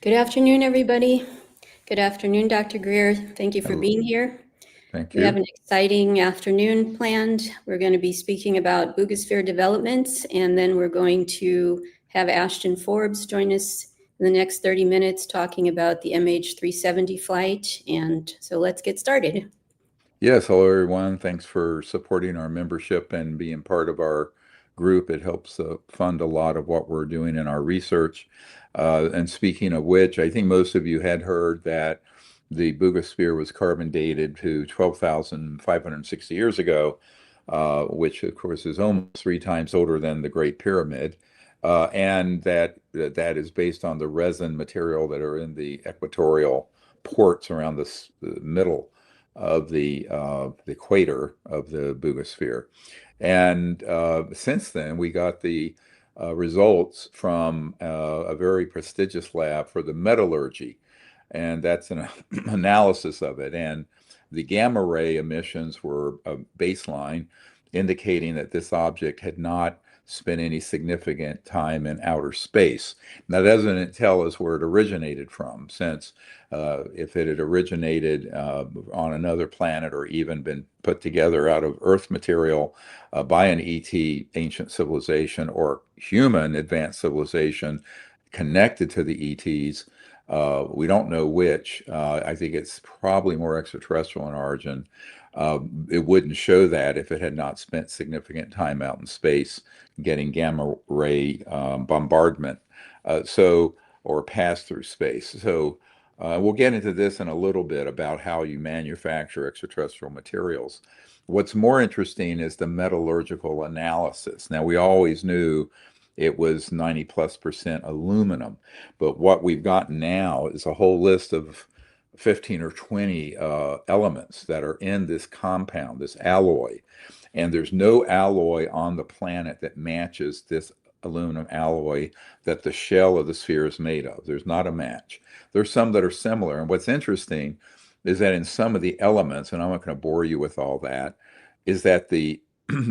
Good afternoon, everybody. Good afternoon, Dr. Greer. Thank you for Hello. being here. Thank We have you. an exciting afternoon planned. We're going to be speaking about Buga Sphere developments, and then we're going to have Ashton Forbes join us in the next 30 minutes talking about the MH370 flight. And so let's get started. Yes, hello everyone. Thanks for supporting our membership and being part of our group. It helps fund a lot of what we're doing in our research. And speaking of which, I think most of you had heard that the Buga Sphere was carbon dated to 12,560 years ago, which of course is almost 3 times older than the Great Pyramid. And that is based on the resin material that are in the equatorial ports around the middle of the equator of the Buga Sphere. And since then, we got the results from a very prestigious lab for the metallurgy, and that's an analysis of it. And the gamma ray emissions were a baseline, indicating that this object had not spent any significant time in outer space. Now, that doesn't tell us where it originated from, since if it had originated on another planet or even been put together out of Earth material by an ET ancient civilization or human advanced civilization connected to the ETs, we don't know which. I think it's probably more extraterrestrial in origin. It wouldn't show that if it had not spent significant time out in space getting gamma ray bombardment, or pass through space. So we'll get into this in a little bit about how you manufacture extraterrestrial materials. What's more interesting is the metallurgical analysis. Now, we always knew it was 90+% aluminum, but what we've gotten now is a whole list of 15 or 20 elements that are in this compound, this alloy. And there's no alloy on the planet that matches this aluminum alloy that the shell of the sphere is made of. There's not a match. There's some that are similar. And what's interesting is that in some of the elements, and I'm not going to bore you with all that, is that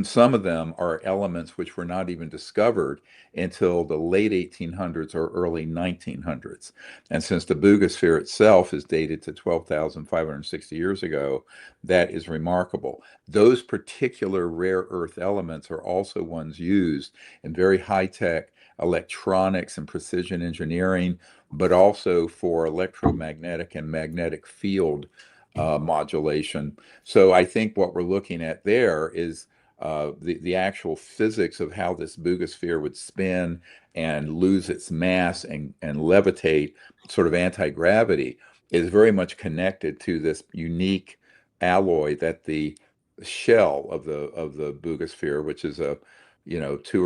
some of them are elements which were not even discovered until the late 1800s or early 1900s. And since the Buga Sphere itself is dated to 12,560 years ago, that is remarkable. Those particular rare earth elements are also ones used in very high-tech electronics and precision engineering, but also for electromagnetic and magnetic field modulation. So I think what we're looking at there is the actual physics of how this Buga Sphere would spin and lose its mass and levitate, sort of anti-gravity, is very much connected to this unique alloy that the shell of the Buga Sphere, which is 2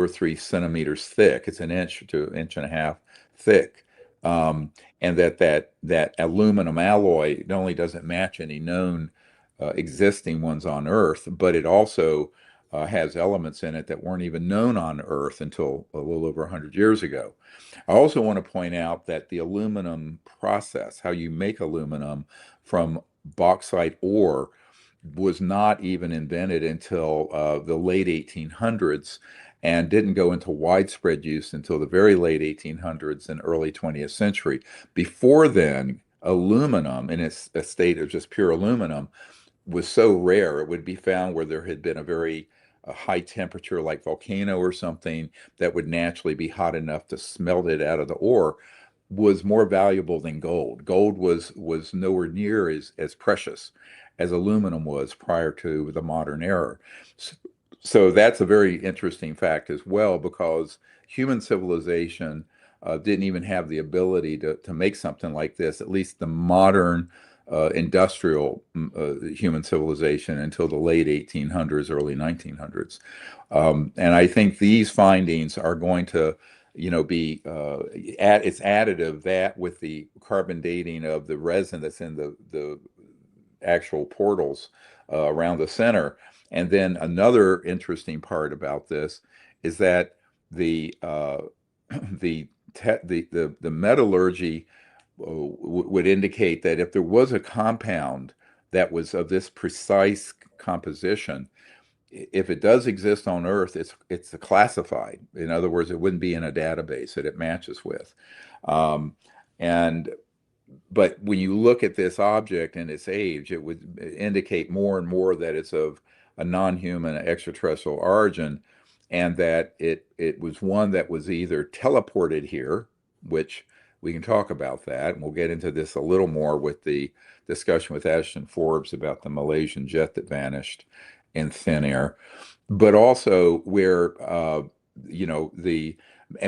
or 3 centimeters thick, it's an inch to an inch and a half thick, and that aluminum alloy not only doesn't match any known existing ones on Earth, but it also has elements in it that weren't even known on Earth until a little over 100 years ago. I also want to point out that the aluminum process, how you make aluminum from bauxite ore, was not even invented until the late 1800s and didn't go into widespread use until the very late 1800s and early 20th century. Before then, aluminum in its state of just pure aluminum was so rare, it would be found where there had been a high temperature like volcano or something that would naturally be hot enough to smelt it out of the ore, was more valuable than gold. Gold was nowhere near as precious as aluminum was prior to the modern era. So that's a very interesting fact as well, because human civilization didn't even have the ability to make something like this, at least the modern industrial human civilization, until the late 1800s, early 1900s. And I think these findings are going to be it's additive, that with the carbon dating of the resin that's in the actual portals around the center. And then another interesting part about this is that the metallurgy would indicate that if there was a compound that was of this precise composition, if it does exist on Earth, it's classified. In other words, it wouldn't be in a database that it matches with. And but when you look at this object and its age, it would indicate more and more that it's of a non-human extraterrestrial origin, and that it was one that was either teleported here, which we can talk about that, and we'll get into this a little more with the discussion with Ashton Forbes about the Malaysian jet that vanished in thin air, but also where the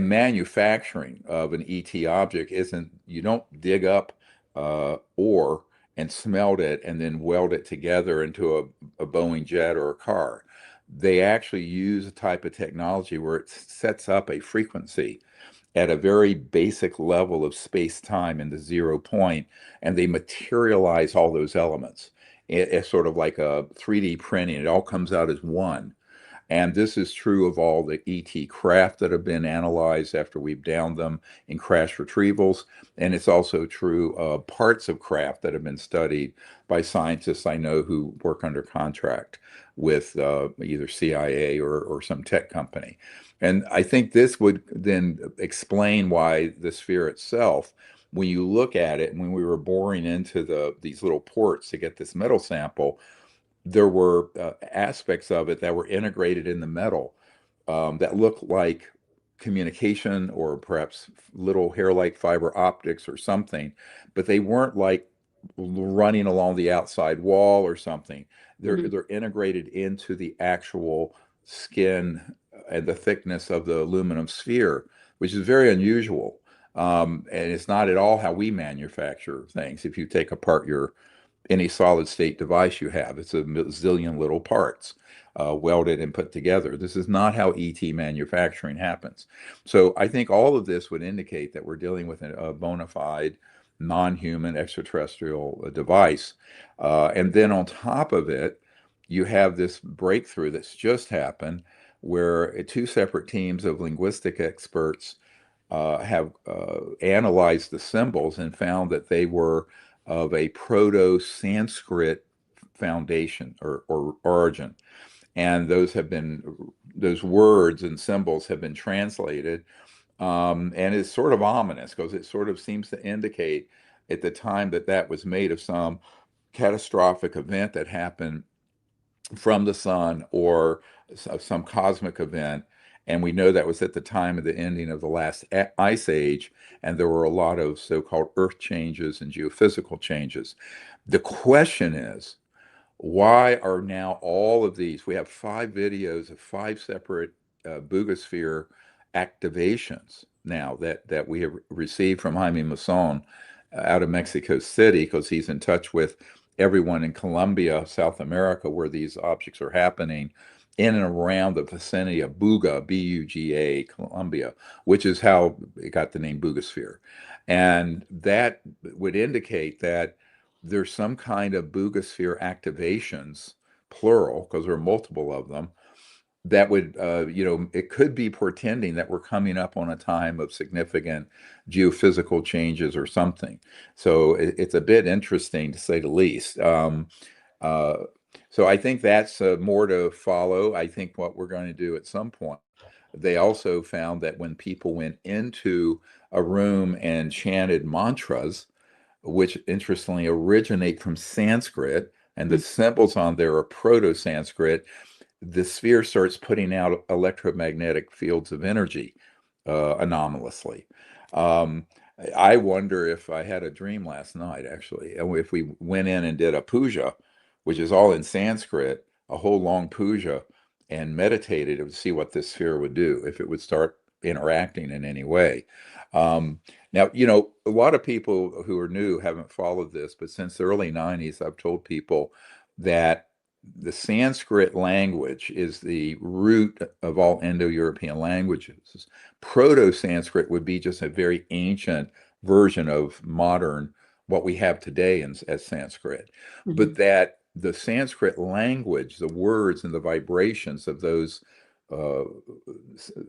manufacturing of an ET object isn't, you don't dig up ore and smelt it and then weld it together into a Boeing jet or a car. They actually use a type of technology where it sets up a frequency at a very basic level of space-time in the 0 point, and they materialize all those elements. It's sort of like a 3D printing. It all comes out as one. And this is true of all the ET craft that have been analyzed after we've downed them in crash retrievals. And it's also true of parts of craft that have been studied by scientists I know who work under contract with either CIA or some tech company. And I think this would then explain why the sphere itself, when you look at it, when we were boring into these little ports to get this metal sample, there were aspects of it that were integrated in the metal that looked like communication or perhaps little hair-like fiber optics or something, but they weren't like running along the outside wall or something. They're integrated into the actual skin and the thickness of the aluminum sphere, which is very unusual. And it's not at all how we manufacture things. If you take apart any solid state device you have, it's a zillion little parts welded and put together. This is not how ET manufacturing happens. So I think all of this would indicate that we're dealing with a bona fide non-human extraterrestrial device. And then on top of it, you have this breakthrough that's just happened where two separate teams of linguistic experts have analyzed the symbols and found that they were of a Proto-Sanskrit foundation or origin. And those words and symbols have been translated. And it's sort of ominous because it sort of seems to indicate at the time that was made of some catastrophic event that happened from the sun or some cosmic event. And we know that was at the time of the ending of the last ice age, and there were a lot of so-called earth changes and geophysical changes. The question is, why are now all of these? We have 5 videos of 5 separate Buga Sphere activations now that we have received from Jaime Maussan out of Mexico City, because he's in touch with everyone in Colombia, South America, where these objects are happening, in and around the vicinity of Buga, B-U-G-A, Colombia, which is how it got the name Buga Sphere. And that would indicate that there's some kind of Buga Sphere activations, plural, because there are multiple of them, that would, it could be portending that we're coming up on a time of significant geophysical changes or something. So it's a bit interesting, to say the least. So I think that's more to follow. I think what we're going to do at some point, they also found that when people went into a room and chanted mantras, which interestingly originate from Sanskrit, and the symbols on there are Proto-Sanskrit, the sphere starts putting out electromagnetic fields of energy anomalously. I wonder if I had a dream last night, actually, and if we went in and did a puja, which is all in Sanskrit, a whole long puja, and meditated to see what this sphere would do, if it would start interacting in any way. Now, a lot of people who are new haven't followed this, but since the early 90s, I've told people that the Sanskrit language is the root of all Indo-European languages. Proto-Sanskrit would be just a very ancient version of modern, what we have today as Sanskrit, but that the Sanskrit language, the words and the vibrations of those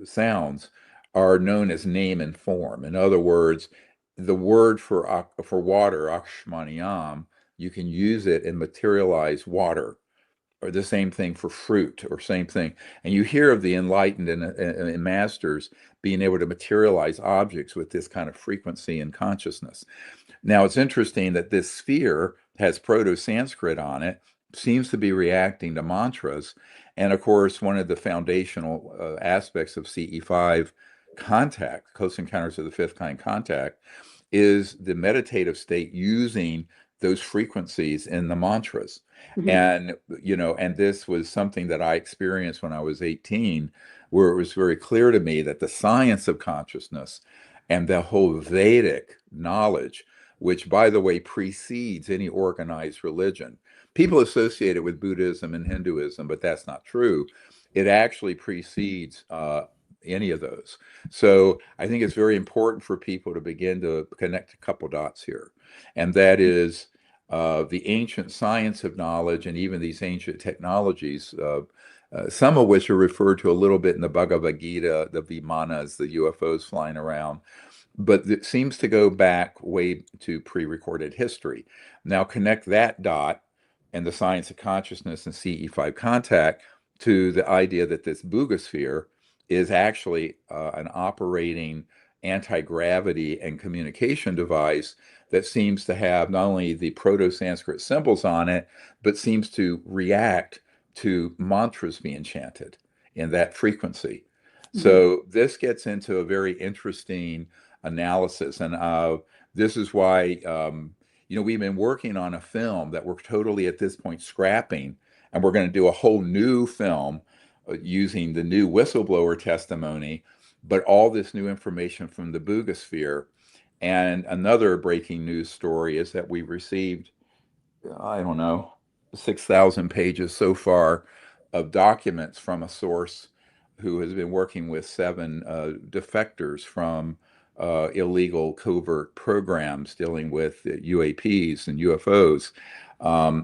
sounds are known as name and form. In other words, the word for water, akshmaniyam, you can use it and materialize water. or the same thing for fruit, or same thing. And you hear of the enlightened and masters being able to materialize objects with this kind of frequency and consciousness. Now, it's interesting that this sphere has Proto-Sanskrit on it, seems to be reacting to mantras. And of course, one of the foundational aspects of 𝗖𝗍 contact, Close Encounters of the Fifth Kind contact, is the meditative state using those frequencies in the mantras. Mhm. And, and this was something that I experienced when I was 18, where it was very clear to me that the science of consciousness and the whole Vedic knowledge, which, by the way, precedes any organized religion. People associate it with Buddhism and Hinduism, but that's not true. It actually precedes any of those. So I think it's very important for people to begin to connect a couple dots here. And that is the ancient science of knowledge and even these ancient technologies, some of which are referred to a little bit in the Bhagavad Gita, the Vimanas, the UFOs flying around. But it seems to go back way to pre-recorded history. Now connect that dot and the science of consciousness and 𝗖𝗍 contact to the idea that this Buga Sphere is actually an operating anti-gravity and communication device that seems to have not only the Proto-Sanskrit symbols on it, but seems to react to mantras being chanted in that frequency. Mm-hmm. So this gets into a very interesting analysis. And this is why, we've been working on a film that we're totally at this point scrapping, and we're going to do a whole new film using the new whistleblower testimony, but all this new information from the Buga Sphere. And another breaking news story is that we've received, 6,000 pages so far of documents from a source who has been working with 7 defectors from illegal covert programs dealing with UAPs and UFOs.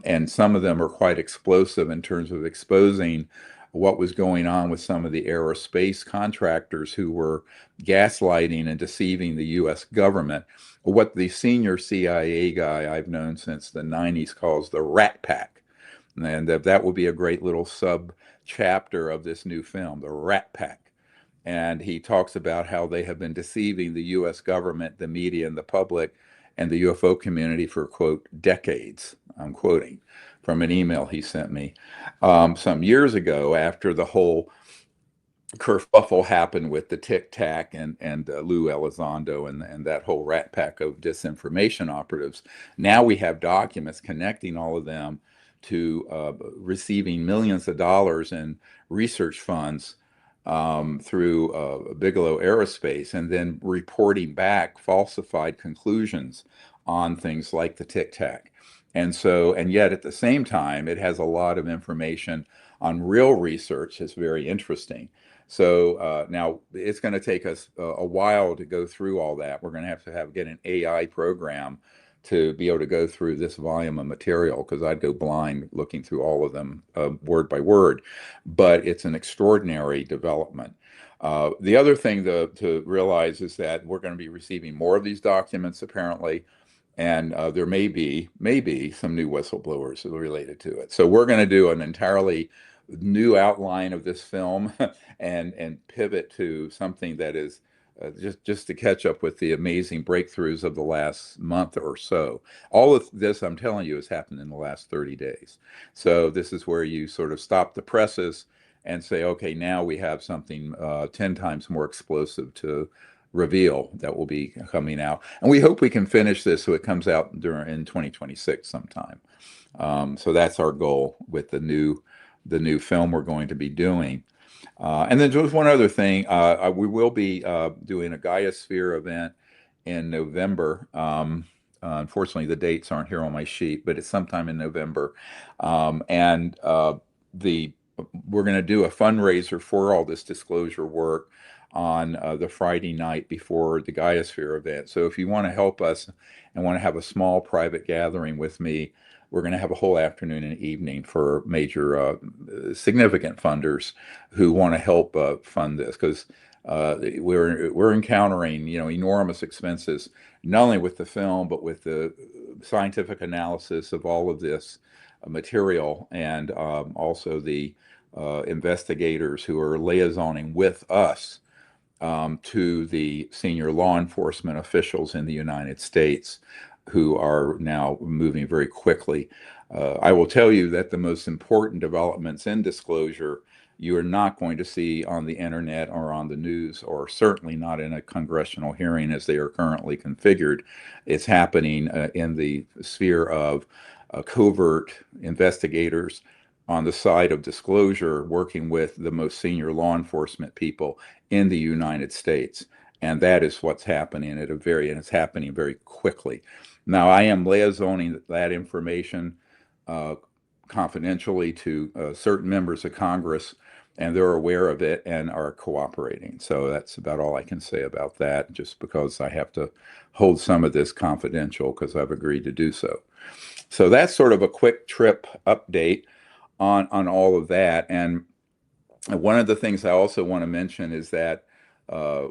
And some of them are quite explosive in terms of exposing what was going on with some of the aerospace contractors who were gaslighting and deceiving the U.S. government. What the senior CIA guy I've known since the 90s calls the Rat Pack. And that will be a great little sub-chapter of this new film, the Rat Pack. And he talks about how they have been deceiving the U.S. government, the media, and the public, and the UFO community for, quote, decades. I'm quoting from an email he sent me some years ago after the whole kerfuffle happened with the Tic Tac and Lou Elizondo and that whole Rat Pack of disinformation operatives. Now we have documents connecting all of them to receiving millions of dollars in research funds through Bigelow Aerospace, and then reporting back falsified conclusions on things like the Tic Tac. And yet at the same time, it has a lot of information on real research that's very interesting. So now it's going to take us a while to go through all that. We're going to have get an AI program to be able to go through this volume of material, because I'd go blind looking through all of them word by word. But it's an extraordinary development. The other thing to realize is that we're going to be receiving more of these documents, apparently, and there may be some new whistleblowers related to it. So we're going to do an entirely new outline of this film and pivot to something that is just to catch up with the amazing breakthroughs of the last month or so. All of this, I'm telling you, has happened in the last 30 days. So this is where you sort of stop the presses and say, okay, now we have something 10 times more explosive to reveal that will be coming out. And we hope we can finish this so it comes out in 2026 sometime. So that's our goal with the new film we're going to be doing. And then just one other thing, we will be doing a Buga Sphere event in November. Unfortunately, the dates aren't here on my sheet, but it's sometime in November. And we're going to do a fundraiser for all this disclosure work on the Friday night before the Buga Sphere event. So if you want to help us and want to have a small private gathering with me, we're going to have a whole afternoon and evening for major significant funders who want to help fund this, because we're encountering enormous expenses, not only with the film but with the scientific analysis of all of this material, and also the investigators who are liaisoning with us to the senior law enforcement officials in the United States, who are now moving very quickly. I will tell you that the most important developments in disclosure you are not going to see on the internet or on the news, or certainly not in a congressional hearing as they are currently configured. It's happening in the sphere of covert investigators on the side of disclosure, working with the most senior law enforcement people in the United States. And that is what's happening and it's happening very quickly. Now, I am liaisoning that information confidentially to certain members of Congress, and they're aware of it and are cooperating. So that's about all I can say about that, just because I have to hold some of this confidential because I've agreed to do so. So that's sort of a quick trip update on all of that. And one of the things I also want to mention is that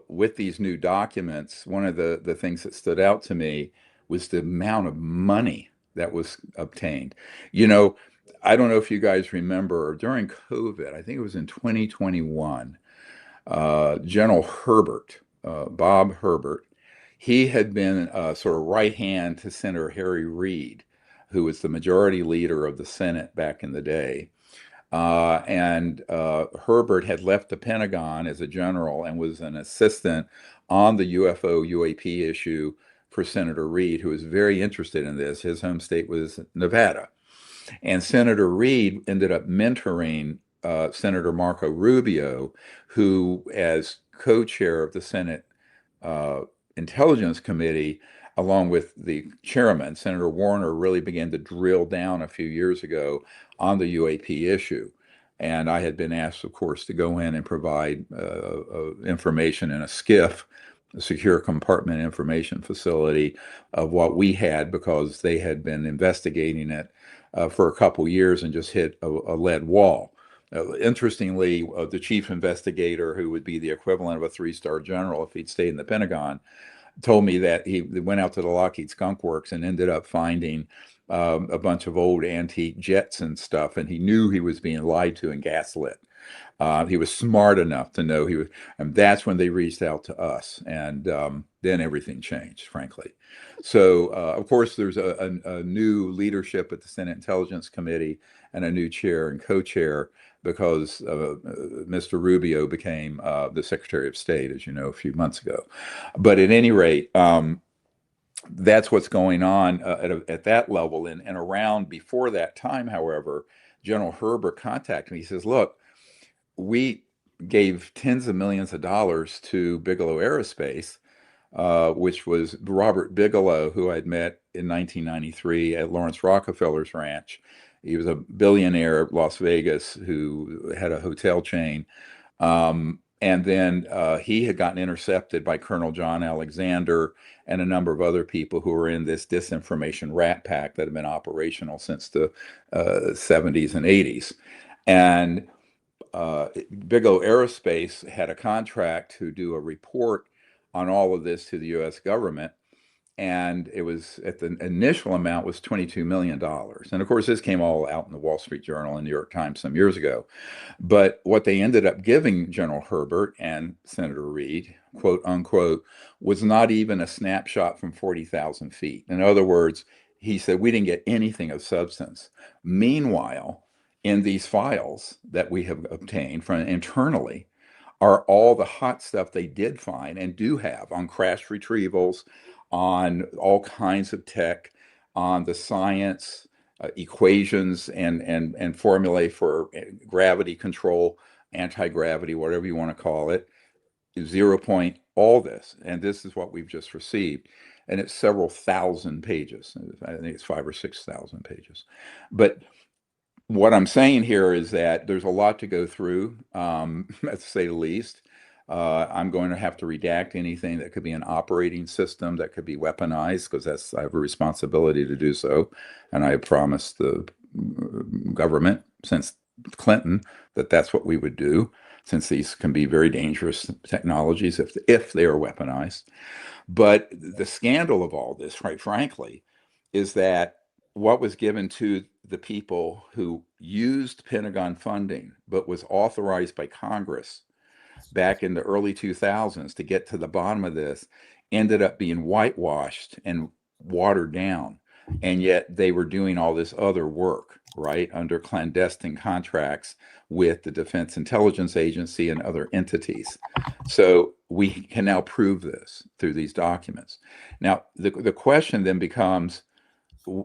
with these new documents, one of the things that stood out to me was the amount of money that was obtained. You know, I don't know if you guys remember, during COVID, I think it was in 2021, General Bob Herbert, he had been sort of right hand to Senator Harry Reid, who was the majority leader of the Senate back in the day. And Herbert had left the Pentagon as a general and was an assistant on the UFO UAP issue for Senator Reid, who was very interested in this. His home state was Nevada. And Senator Reid ended up mentoring Senator Marco Rubio, who, as co-chair of the Senate Intelligence Committee, along with the chairman, Senator Warner, really began to drill down a few years ago on the UAP issue. And I had been asked, of course, to go in and provide information in a SCIF, a secure compartment information facility, of what we had, because they had been investigating it for a couple years and just hit a lead wall. Interestingly, the chief investigator, who would be the equivalent of a 3-star general if he'd stayed in the Pentagon, told me that he went out to the Lockheed Skunk Works and ended up finding a bunch of old antique jets and stuff, and he knew he was being lied to and gaslit. He was smart enough to know and that's when they reached out to us, and then everything changed, frankly. So, of course, there's a new leadership at the Senate Intelligence Committee and a new chair and co-chair, because Mr. Rubio became the Secretary of State, as you know, a few months ago. But at any rate, that's what's going on at that level. And around before that time, however, General Herbert contacted me. He says, look, we gave tens of millions of dollars to Bigelow Aerospace, which was Robert Bigelow, who I'd met in 1993 at Lawrence Rockefeller's ranch. He was a billionaire of Las Vegas who had a hotel chain. And then he had gotten intercepted by Colonel John Alexander and a number of other people who were in this disinformation rat pack that had been operational since the 70s and 80s. And Bigelow Aerospace had a contract to do a report on all of this to the U.S. government. And it was, at the initial amount was $22 million. And of course, this came all out in the Wall Street Journal and New York Times some years ago. But what they ended up giving General Herbert and Senator Reid, quote unquote, was not even a snapshot from 40,000 feet. In other words, he said, we didn't get anything of substance. Meanwhile, in these files that we have obtained from internally are all the hot stuff they did find and do have on crash retrievals, on all kinds of tech, on the science, equations and formulae for gravity control, anti-gravity, whatever you want to call it, 0 point, all this. And this is what we've just received. And it's several thousand pages. I think it's 5,000 or 6,000 pages. But what I'm saying here is that there's a lot to go through, to say the least. I'm going to have to redact anything that could be an operating system that could be weaponized, because I have a responsibility to do so. And I have promised the government since Clinton that that's what we would do, since these can be very dangerous technologies if they are weaponized. But the scandal of all this, quite frankly, is that what was given to the people who used Pentagon funding, but was authorized by Congress back in the early 2000s to get to the bottom of this, ended up being whitewashed and watered down. And yet they were doing all this other work, right, under clandestine contracts with the Defense Intelligence Agency and other entities. So we can now prove this through these documents. Now, the question then becomes,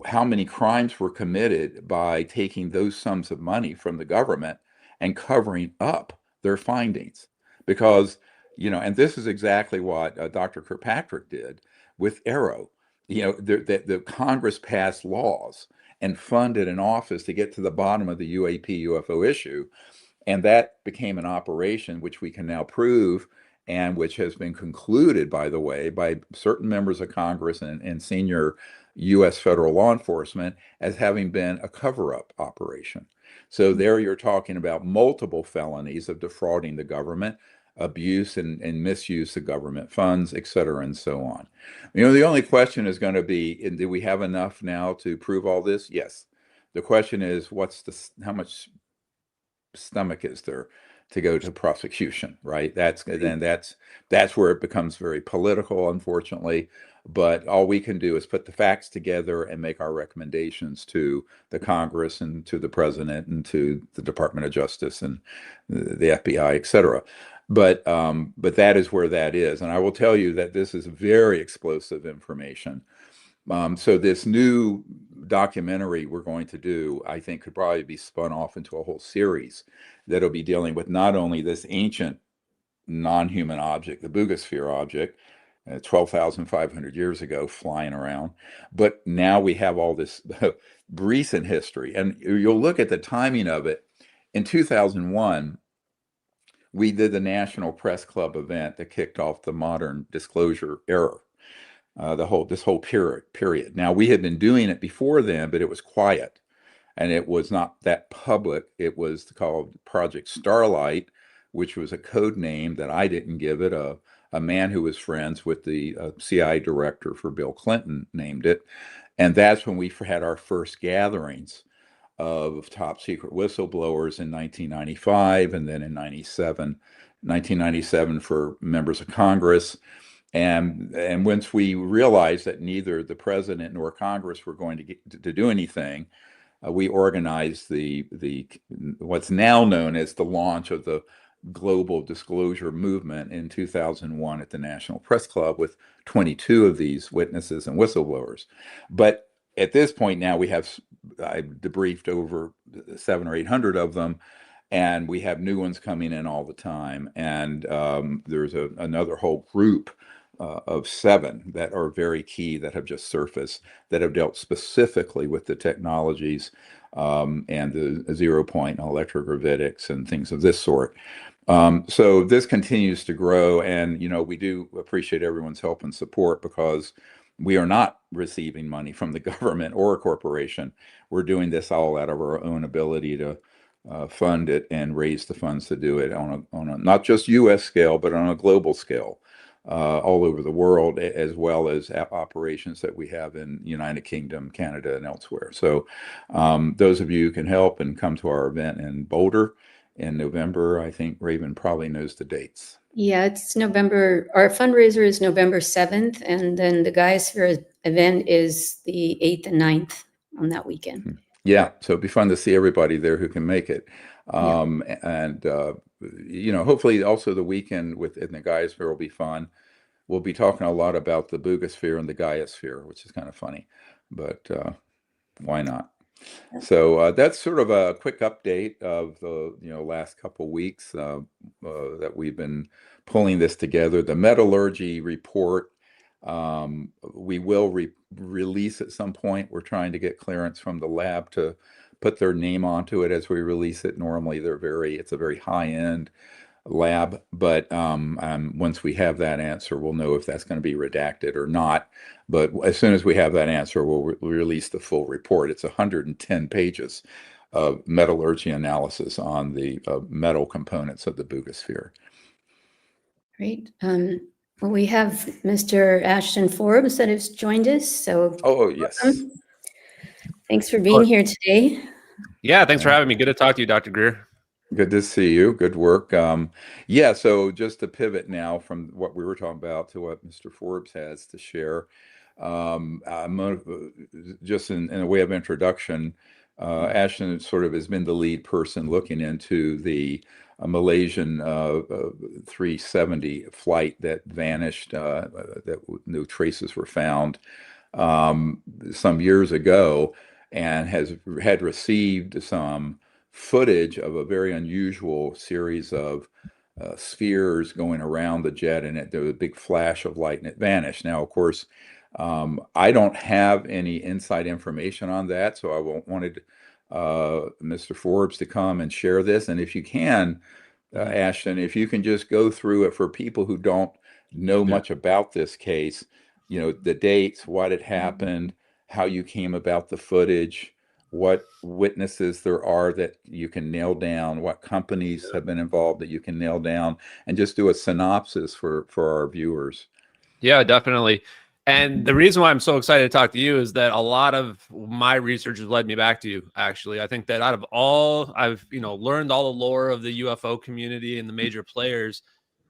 how many crimes were committed by taking those sums of money from the government and covering up their findings? Because, and this is exactly what Dr. Kirkpatrick did with Arrow. The Congress passed laws and funded an office to get to the bottom of the UAP UFO issue. And that became an operation which we can now prove, and which has been concluded, by the way, by certain members of Congress and senior U.S. federal law enforcement as having been a cover-up operation. So there you're talking about multiple felonies of defrauding the government, abuse and misuse of government funds, et cetera, and so on. The only question is going to be, do we have enough now to prove all this? Yes. The question is, how much stomach is there to go to prosecution, right? That's where it becomes very political, unfortunately. But all we can do is put the facts together and make our recommendations to the Congress and to the president and to the Department of Justice and the FBI, et cetera. But that is where that is. And I will tell you that this is very explosive information. So this new documentary we're going to do, I think, could probably be spun off into a whole series that'll be dealing with not only this ancient non-human object, the Buga Sphere object, 12,500 years ago flying around, but now we have all this recent history. And you'll look at the timing of it. In 2001, we did the National Press Club event that kicked off the modern disclosure era. This whole period. Now, we had been doing it before then, but it was quiet and it was not that public. It was called Project Starlight, which was a code name that I didn't give it. A man who was friends with the CIA director for Bill Clinton named it. And that's when we had our first gatherings of top secret whistleblowers in 1995, and then in 1997 for members of Congress. And once we realized that neither the president nor Congress were going to get to do anything, we organized what's now known as the launch of the global disclosure movement in 2001 at the National Press Club with 22 of these witnesses and whistleblowers. But at this point now I've debriefed over 700 or 800 of them, and we have new ones coming in all the time. And there's another whole group of 7 that are very key that have just surfaced, that have dealt specifically with the technologies and the 0-point electrogravitics and things of this sort. So this continues to grow, and we do appreciate everyone's help and support, because we are not receiving money from the government or a corporation. We're doing this all out of our own ability to fund it and raise the funds to do it on a not just U.S. scale, but on a global scale, all over the world, as well as operations that we have in United Kingdom, Canada, and elsewhere. So those of you who can help and come to our event in Boulder in November, I think Raven probably knows the dates. Yeah, it's November. Our fundraiser is November 7th, and then the 𝗂𝗍 event is the 8th and 9th on that weekend. Yeah, so it'd be fun to see everybody there who can make it. And hopefully also the weekend in the 𝗂𝗍 will be fun. We'll be talking a lot about the Buga Sphere and the 𝗂𝗍, which is kind of funny, but why not? So that's sort of a quick update of the last couple weeks that we've been pulling this together. The metallurgy report, we will release at some point. We're trying to get clearance from the lab to put their name onto it as we release it. Normally it's a very high-end lab, but once we have that answer, we'll know if that's going to be redacted or not. But as soon as we have that answer, we'll release the full report. It's 110 pages of metallurgy analysis on the metal components of the Buga Sphere. Great. Well, we have Mr. Ashton Forbes that has joined us. So oh yes. Thanks for being here today. Yeah, thanks for having me. Good to talk to you, Dr. Greer. Good to see you. Good work. Yeah, so just to pivot now from what we were talking about to what Mr. Forbes has to share, just in a way of introduction, Ashton sort of has been the lead person looking into the Malaysian 370 flight that vanished, that no traces were found some years ago, and had received some footage of a very unusual series of spheres going around the jet, and there was a big flash of light and it vanished. Now, of course, I don't have any inside information on that, so I wanted Mr. Forbes to come and share this. And if you can, Ashton, if you can just go through it for people who don't know much about this case, the dates, what had happened, how you came about the footage, what witnesses there are that you can nail down, what companies have been involved that you can nail down, and just do a synopsis for our viewers. Yeah, definitely. And the reason why I'm so excited to talk to you is that a lot of my research has led me back to you, actually. I think that out of all, I've learned all the lore of the UFO community and the major players,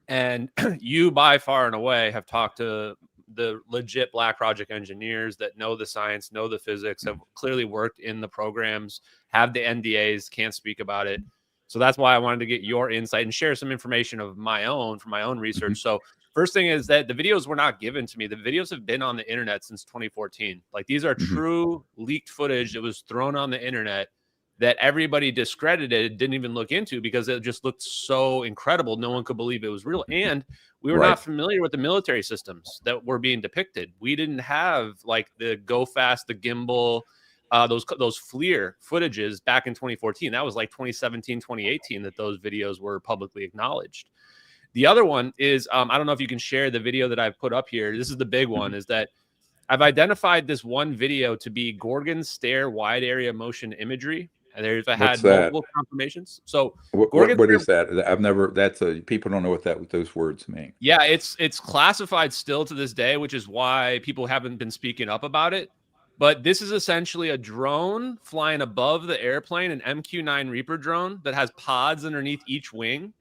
and you by far and away have talked to the legit Black Project engineers that know the science, know the physics, have clearly worked in the programs, have the NDAs, can't speak about it. So that's why I wanted to get your insight and share some information of my own from my own research. So first thing is that the videos were not given to me. The videos have been on the internet since 2014. Like, these are true leaked footage that was thrown on the internet that everybody discredited, didn't even look into, because it just looked so incredible. No one could believe it was real. And we were not familiar with the military systems that were being depicted. We didn't have like the Go Fast, the gimbal, those FLIR footages back in 2014. That was like 2017, 2018 that those videos were publicly acknowledged. The other one is, I don't know if you can share the video that I've put up here. This is the big one, is that I've identified this one video to be Gorgon stare wide area motion imagery. And there's had multiple confirmations. So what is that? I've never. People don't know what those words mean. Yeah, it's classified still to this day, which is why people haven't been speaking up about it. But this is essentially a drone flying above the airplane, an MQ-9 Reaper drone that has pods underneath each wing,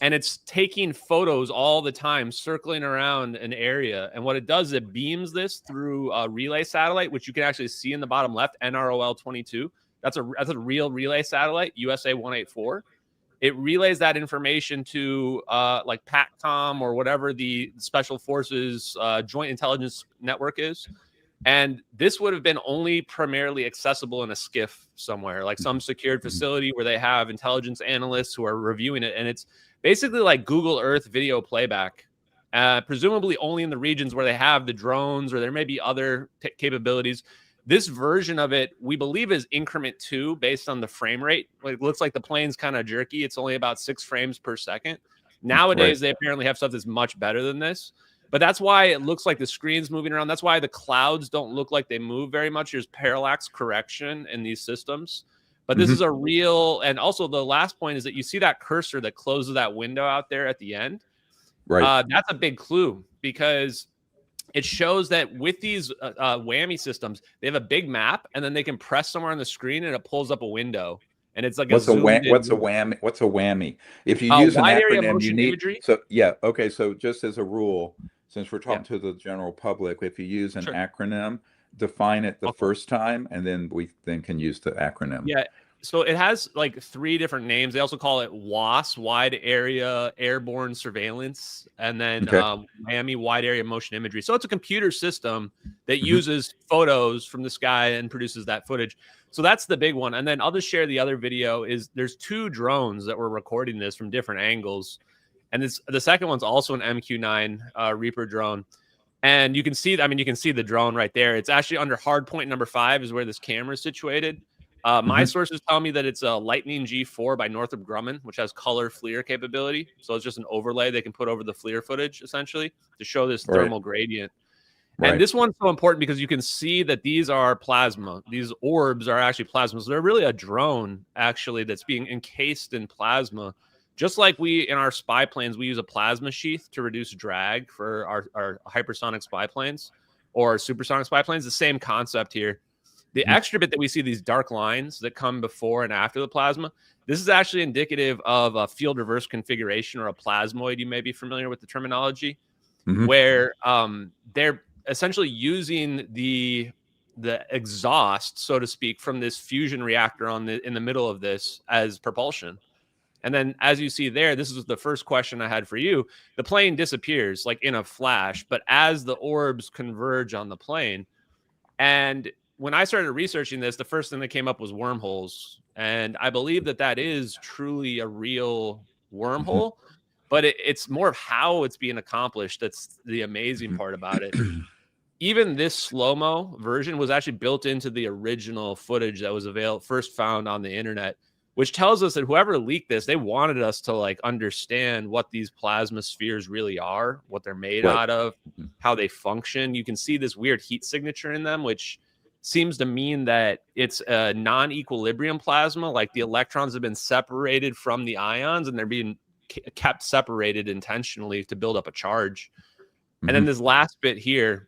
and it's taking photos all the time, circling around an area. And what it does is it beams this through a relay satellite, which you can actually see in the bottom left, NROL-22. That's a real relay satellite, USA 184. It relays that information to like PACCOM or whatever the Special Forces Joint Intelligence Network is. And this would have been only primarily accessible in a SCIF somewhere, like some secured facility where they have intelligence analysts who are reviewing it. And it's basically like Google Earth video playback, presumably only in the regions where they have the drones, or there may be other capabilities. This version of it, we believe, is increment 2 based on the frame rate. It looks like the plane's kind of jerky. It's only about 6 frames per second. Nowadays, they apparently have stuff that's much better than this. But that's why it looks like the screen's moving around. That's why the clouds don't look like they move very much. There's parallax correction in these systems. But this is a real, and also the last point is that you see that cursor that closes that window out there at the end. Right. That's a big clue, because it shows that with these whammy systems, they have a big map, and then they can press somewhere on the screen and it pulls up a window. And it's like what's a whammy? What's a whammy? If you use an acronym, you need imagery. So okay. So just as a rule, since we're talking to the general public, if you use an acronym, define it the first time, and then we can use the acronym. Yeah. So it has like 3 different names. They also call it WAS, Wide Area Airborne Surveillance, and then Miami Wide Area Motion Imagery. So it's a computer system that uses photos from the sky and produces that footage. So that's the big one. And then I'll just share the other video. There's 2 drones that were recording this from different angles. And the second one's also an MQ-9 Reaper drone. And you can see, you can see the drone right there. It's actually under hard point number 5 is where this camera is situated. My sources tell me that it's a Lightning G4 by Northrop Grumman, which has color FLIR capability. So it's just an overlay they can put over the FLIR footage, essentially, to show this thermal gradient. And this one's so important because you can see that these are plasma. These orbs are actually plasma. So they're really a drone, actually, that's being encased in plasma. Just like in our spy planes, we use a plasma sheath to reduce drag for our hypersonic spy planes or supersonic spy planes. The same concept here. The extra bit that we see, these dark lines that come before and after the plasma, this is actually indicative of a field reverse configuration, or a plasmoid. You may be familiar with the terminology, where they're essentially using the exhaust, so to speak, from this fusion reactor in the middle of this as propulsion. And then, as you see there, this is the first question I had for you. The plane disappears like in a flash, but as the orbs converge on the plane, and when I started researching this, the first thing that came up was wormholes. And I believe that is truly a real wormhole, but it's more of how it's being accomplished. That's the amazing part about it. Even this slow-mo version was actually built into the original footage that was first found on the internet, which tells us that whoever leaked this, they wanted us to like understand what these plasma spheres really are, what they're made out of, how they function. You can see this weird heat signature in them, which seems to mean that it's a non-equilibrium plasma, like the electrons have been separated from the ions and they're being kept separated intentionally to build up a charge. And then this last bit here,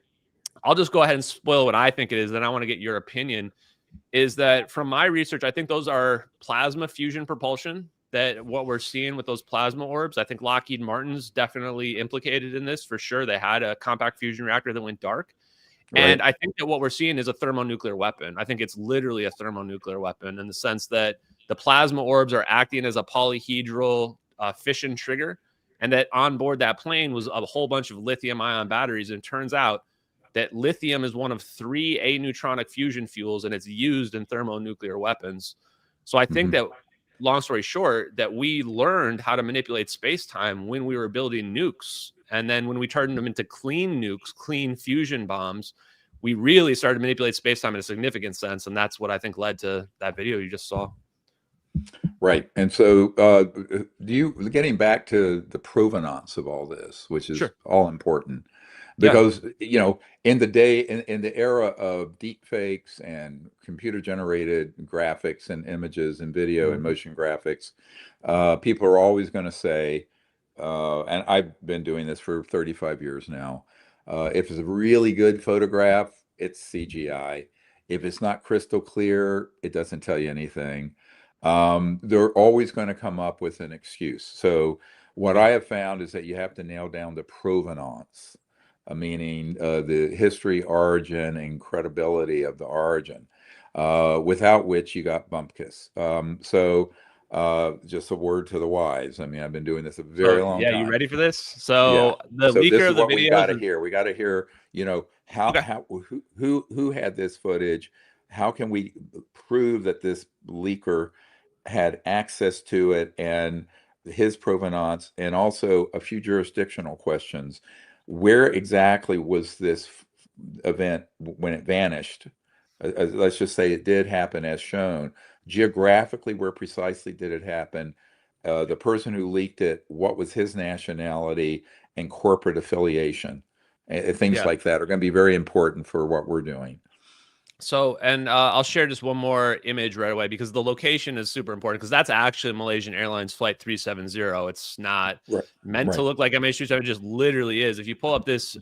I'll just go ahead and spoil what I think it is, then I want to get your opinion, is that from my research, I think those are plasma fusion propulsion, that what we're seeing with those plasma orbs. I think Lockheed Martin's definitely implicated in this for sure. They had a compact fusion reactor that went dark. And I think that what we're seeing is a thermonuclear weapon. I think it's literally a thermonuclear weapon in the sense that the plasma orbs are acting as a polyhedral fission trigger, and that on board that plane was a whole bunch of lithium-ion batteries. And it turns out that lithium is one of 3 aneutronic fusion fuels, and it's used in thermonuclear weapons. So I think that, long story short, that we learned how to manipulate space-time when we were building nukes. And then when we turned them into clean nukes, clean fusion bombs, we really started to manipulate space-time in a significant sense. And that's what I think led to that video you just saw. Right. And so getting back to the provenance of all this, which is all important, because, you know, in the era of deep fakes and computer generated graphics and images and video and motion graphics, people are always going to say, and I've been doing this for 35 years now, if it's a really good photograph, it's CGI. If it's not crystal clear, it doesn't tell you anything. They're always going to come up with an excuse. So what I have found is that you have to nail down the provenance, meaning the history, origin, and credibility of the origin, without which you got bumpkiss. Just a word to the wise. I mean, I've been doing this a very long time. Yeah, you ready for this? So the leaker this is of the what video. We got to hear. We got to hear, you know, who had this footage? How can we prove that this leaker had access to it, and his provenance, and also a few jurisdictional questions. Where exactly was this event when it vanished? Let's just say it did happen as shown. Geographically, where precisely did it happen? The person who leaked it, what was his nationality and corporate affiliation? Things like that are going to be very important for what we're doing. So, and I'll share just one more image right away, because the location is super important, because that's actually Malaysian Airlines Flight 370. It's not meant to look like MH370. It just literally is. If you pull up this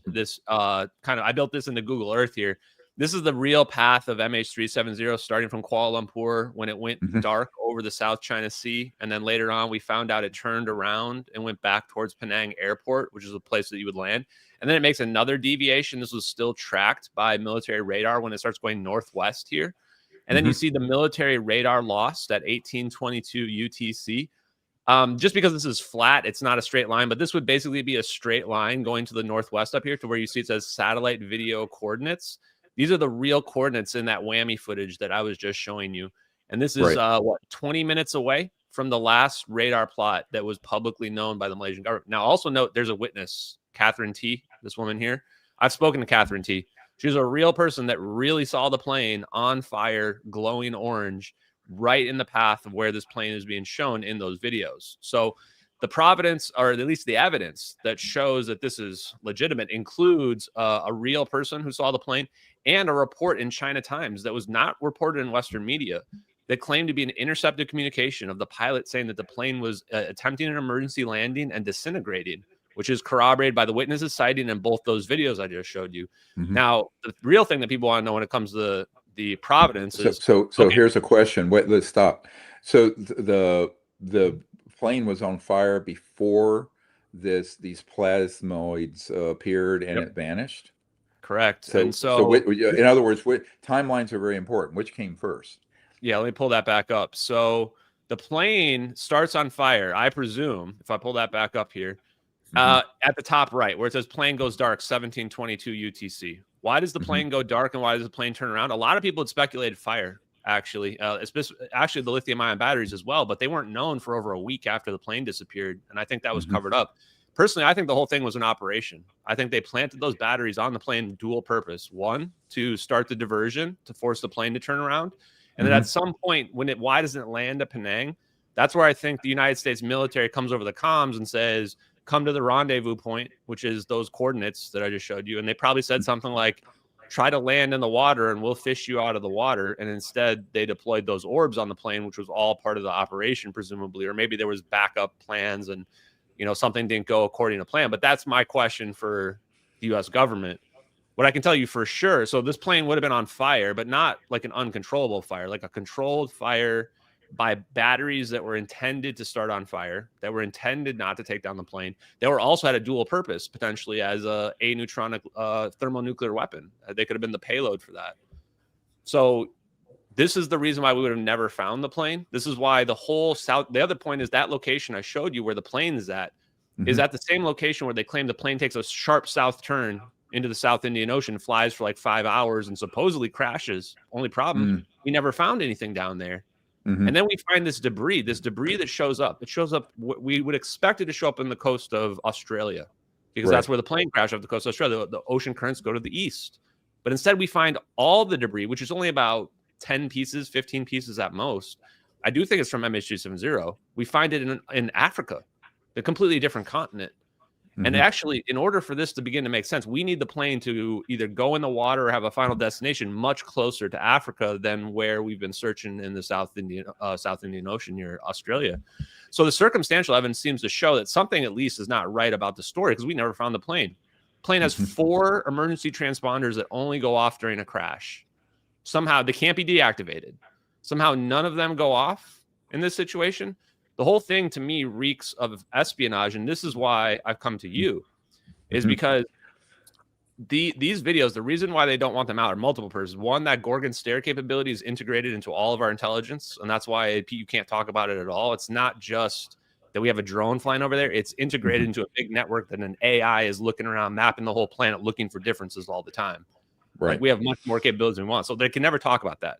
kind of, I built this into Google Earth here. This is the real path of MH370, starting from Kuala Lumpur when it went dark over the South China Sea. And then later on, we found out it turned around and went back towards Penang Airport, which is a place that you would land. And then it makes another deviation. This was still tracked by military radar when it starts going northwest here. And then you see the military radar lost at 1822 UTC. Just because this is flat, it's not a straight line, but this would basically be a straight line going to the northwest up here to where you see it says satellite video coordinates. These are the real coordinates in that whammy footage that I was just showing you. And this is 20 minutes away from the last radar plot that was publicly known by the Malaysian government. Now, also note there's a witness, Catherine T, this woman here. I've spoken to Catherine T. She's a real person that really saw the plane on fire, glowing orange, right in the path of where this plane is being shown in those videos. So the providence, or at least the evidence that shows that this is legitimate, includes a real person who saw the plane and a report in China Times that was not reported in Western media that claimed to be an intercepted communication of the pilot saying that the plane was attempting an emergency landing and disintegrating, which is corroborated by the witnesses citing in both those videos I just showed you. Now, the real thing that people want to know when it comes to the Providence is So okay. here's a question. Wait, let's stop. So the plane was on fire before these plasmoids appeared and Yep. it vanished. Correct. So And so in other words, timelines are very important. Which came first? yeah, let me pull that back up. So the plane starts on fire, I presume, if I pull that back up here, at the top right, where it says plane goes dark, 1722 UTC. Why does the plane go dark and why does the plane turn around? A lot of people had speculated fire, actually, actually the lithium-ion batteries as well, but they weren't known for over a week after the plane disappeared, and I think that was covered up. Personally, I think the whole thing was an operation. I think they planted those batteries on the plane dual purpose. One, to start the diversion, to force the plane to turn around. And then at some point, why doesn't it land at Penang? That's where I think the United States military comes over the comms and says, come to the rendezvous point, which is those coordinates that I just showed you. And they probably said something like, try to land in the water and we'll fish you out of the water. And instead they deployed those orbs on the plane, which was all part of the operation, presumably, or maybe there was backup plans and, you know, something didn't go according to plan. But that's my question for the U.S. government. What I can tell you for sure, so this plane would have been on fire, but not like an uncontrollable fire, like a controlled fire by batteries that were intended to start on fire, that were intended not to take down the plane. They were also had a dual purpose, potentially as a neutronic thermonuclear weapon. They could have been the payload for that. So this is the reason why we would have never found the plane. This is why the whole south, the other point is that location I showed you where the plane is at the same location where they claim the plane takes a sharp south turn into the South Indian Ocean, flies for like 5 hours and supposedly crashes. Only problem, we never found anything down there. And then we find this debris that shows up. It shows up, we would expect it to show up in the coast of Australia because that's where the plane crashed off the coast of Australia. The ocean currents go to the east. But instead we find all the debris, which is only about 10 pieces, 15 pieces at most. I do think it's from 𝗏370. We find it in Africa, a completely different continent. And actually, in order for this to begin to make sense, we need the plane to either go in the water or have a final destination much closer to Africa than where we've been searching in the South Indian Ocean near Australia. So the circumstantial evidence seems to show that something at least is not right about the story because we never found the plane. The plane has 4 emergency transponders that only go off during a crash. Somehow they can't be deactivated. Somehow none of them go off in this situation. The whole thing to me reeks of espionage, and this is why I've come to you, is because these videos, the reason why they don't want them out are multiple purposes. One, that Gorgon stare capability is integrated into all of our intelligence, and that's why you can't talk about it at all. It's not just that we have a drone flying over there. It's integrated into a big network that an AI is looking around, mapping the whole planet, looking for differences all the time. Right. Like we have much more capabilities than we want, so they can never talk about that.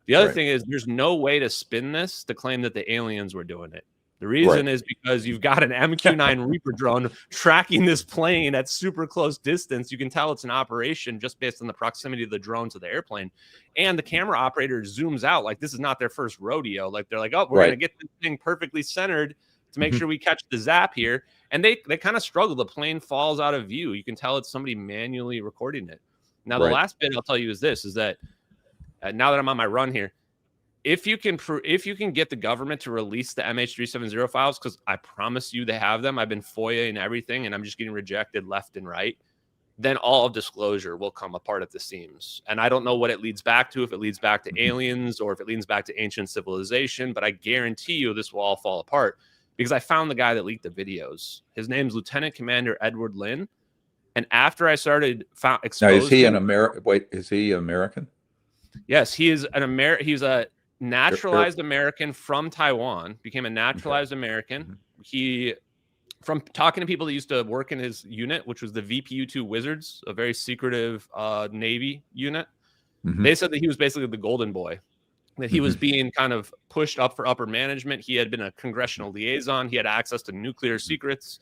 The other thing is there's no way to spin this to claim that the aliens were doing it. The reason is because you've got an MQ-9 Reaper drone tracking this plane at super close distance. You can tell it's an operation just based on the proximity of the drone to the airplane. And the camera operator zooms out like this is not their first rodeo. Like they're like, oh, we're going to get this thing perfectly centered to make sure we catch the zap here. And they kind of struggle. The plane falls out of view. You can tell it's somebody manually recording it. Now, the last bit I'll tell you is this, is that now that I'm on my run here, if you can get the government to release the 𝗏370 files, because I promise you they have them, I've been FOIA and everything, and I'm just getting rejected left and right, then all of disclosure will come apart at the seams. And I don't know what it leads back to, if it leads back to aliens or if it leads back to ancient civilization, but I guarantee you this will all fall apart because I found the guy that leaked the videos. His name's Lieutenant Commander Edward Lin. And after I started exposing... Now, is he an American? Wait, is he American? Yes, he is an He's a naturalized American from Taiwan, became a naturalized American. He, from talking to people that used to work in his unit, which was the VPU-2 Wizards, a very secretive Navy unit, they said that he was basically the golden boy, that he was being kind of pushed up for upper management. He had been a congressional liaison. He had access to nuclear secrets.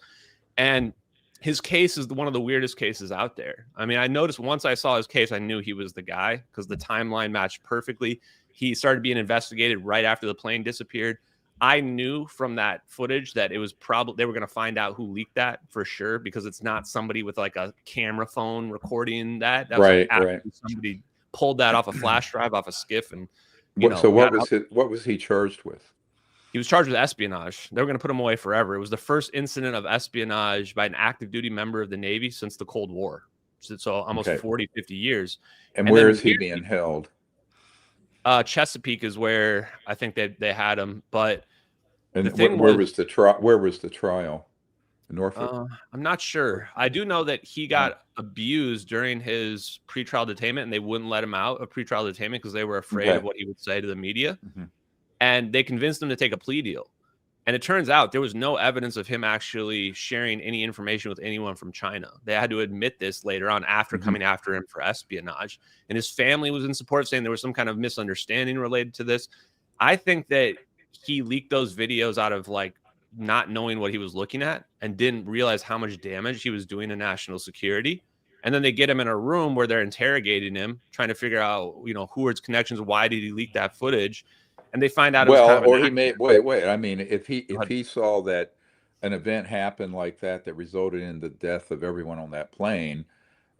And his case is one of the weirdest cases out there. I mean, I noticed once I saw his case, I knew he was the guy because the timeline matched perfectly. He started being investigated right after the plane disappeared. I knew from that footage that it was probably they were going to find out who leaked that for sure because it's not somebody with like a camera phone recording that. That was like somebody pulled that off a flash drive, off a skiff, and so what was he charged with? He was charged with espionage. They were going to put him away forever. It was the first incident of espionage by an active duty member of the Navy since the Cold War. So almost 40, 50 years. And where is he being held? Chesapeake is where I think they had him, but And the thing where was the trial? Where was the trial? Norfolk. I'm not sure. I do know that he got abused during his pretrial detainment, and they wouldn't let him out of pretrial detainment because they were afraid of what he would say to the media. And they convinced him to take a plea deal. And it turns out there was no evidence of him actually sharing any information with anyone from China. They had to admit this later on after coming after him for espionage. And his family was in support, saying there was some kind of misunderstanding related to this. I think that he leaked those videos out of like not knowing what he was looking at and didn't realize how much damage he was doing to national security. And then they get him in a room where they're interrogating him, trying to figure out, you know, who are his connections, why did he leak that footage? And they find out. Well, or he may wait. I mean, if he saw that an event happened like that resulted in the death of everyone on that plane,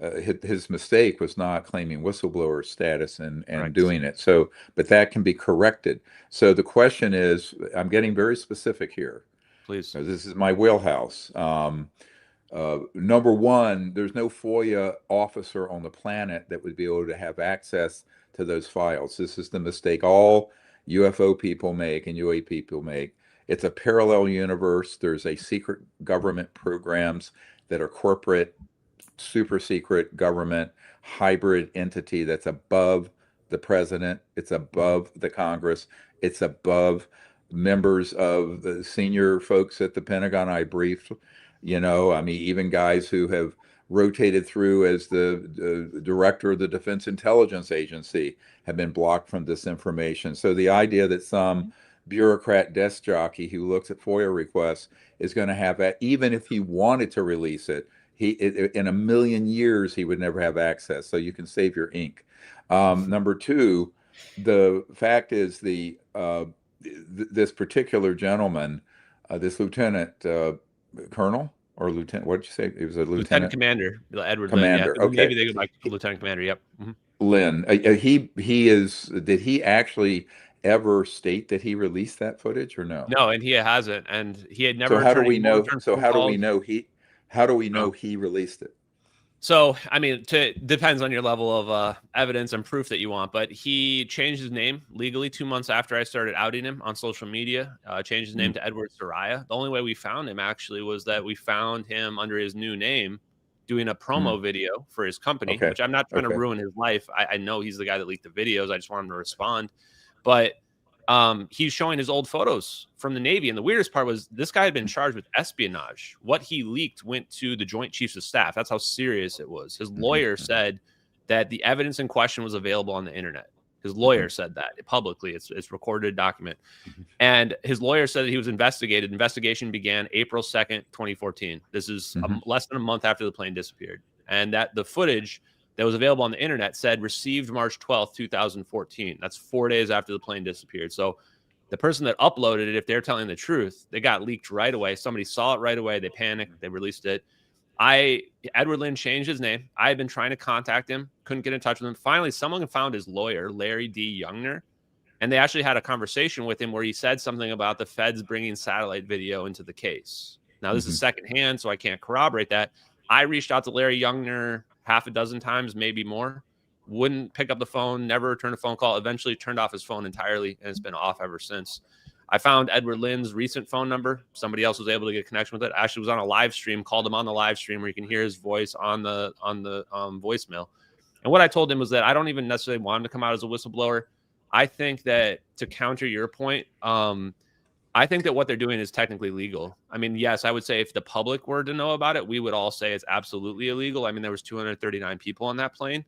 his mistake was not claiming whistleblower status and doing it. So, but that can be corrected. So the question is, I'm getting very specific here. Please. This is my wheelhouse. Number one, there's no FOIA officer on the planet that would be able to have access to those files. This is the mistake all UFO people make and UAP people make. It's a parallel universe. There's a secret government programs that are corporate, super secret government hybrid entity that's above the president. It's above the Congress. It's above members of the senior folks at the Pentagon. I briefed, you know, I mean, even guys who have rotated through as the director of the Defense Intelligence Agency have been blocked from this information. So the idea that some bureaucrat desk jockey who looks at FOIA requests is going to have that, even if he wanted to release it, in a million years, he would never have access. So you can save your ink. Number two, the fact is this particular gentleman, this lieutenant colonel or lieutenant, what did you say? It was a lieutenant commander, Edward commander. Lynn, yeah. Okay. Maybe they go back to lieutenant commander. Yep. Lynn, he is. Did he actually ever state that he released that footage or no? No, and he hasn't, and he had never. So how do we know? So how do we know he? How do we know he released it? So, I mean, depends on your level of evidence and proof that you want, but he changed his name legally 2 months after I started outing him on social media, changed his name to 𝗷𝗚. The only way we found him actually was that we found him under his new name doing a promo video for his company, which I'm not trying to ruin his life. I know he's the guy that leaked the videos. I just want him to respond. But he's showing his old photos from the Navy. And the weirdest part was this guy had been charged with espionage. What he leaked went to the Joint Chiefs of Staff. That's how serious it was. His lawyer said that the evidence in question was available on the internet. His lawyer said that publicly. It's recorded document. And his lawyer said that he was investigated. Investigation began April 2nd, 2014. This is less than a month after the plane disappeared. And that the footage that was available on the internet said received March 12th, 2014. That's 4 days after the plane disappeared. So the person that uploaded it, if they're telling the truth, they got leaked right away. Somebody saw it right away. They panicked. They released it. Edward Lynn changed his name. I had been trying to contact him, couldn't get in touch with him. Finally, someone found his lawyer, Larry D. Youngner, and they actually had a conversation with him where he said something about the feds bringing satellite video into the case. Now, this is secondhand, so I can't corroborate that. I reached out to Larry Youngner half a dozen times, maybe more. Wouldn't pick up the phone, never returned a phone call. Eventually turned off his phone entirely, and it's been off ever since. I found Edward Lynn's recent phone number. Somebody else was able to get a connection with it. Actually was on a live stream, called him on the live stream where you can hear his voice on the voicemail. And what I told him was that I don't even necessarily want him to come out as a whistleblower. I think that, to counter your point, I think that what they're doing is technically legal. I mean, yes, I would say if the public were to know about it, we would all say it's absolutely illegal. I mean, there was 239 people on that plane.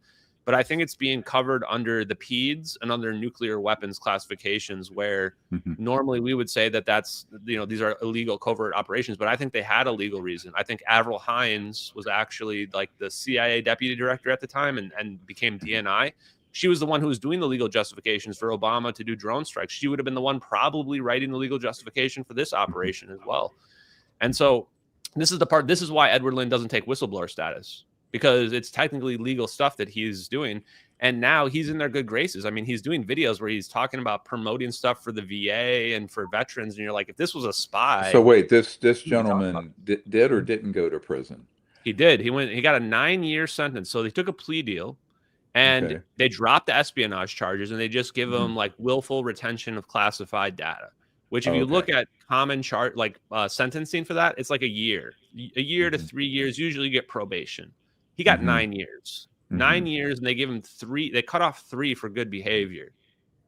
But I think it's being covered under the PEDS and under nuclear weapons classifications, where normally we would say that that's, you know, these are illegal covert operations. But I think they had a legal reason. I think Avril Haines was actually like the CIA deputy director at the time and became DNI. She was the one who was doing the legal justifications for Obama to do drone strikes. She would have been the one probably writing the legal justification for this operation as well. And so this is the part. This is why Edward Lynn doesn't take whistleblower status, because it's technically legal stuff that he's doing. And now he's in their good graces. I mean, he's doing videos where he's talking about promoting stuff for the VA and for veterans. And you're like, if this was a spy. So wait, this gentleman did or didn't go to prison? He did. He got a 9-year sentence. So they took a plea deal. And Okay. they drop the espionage charges and they just give them like willful retention of classified data, which if you look at common sentencing for that, it's like a year to 3 years. Usually you get probation. He got 9 years, 9 years, and they give him 3. They cut off 3 for good behavior.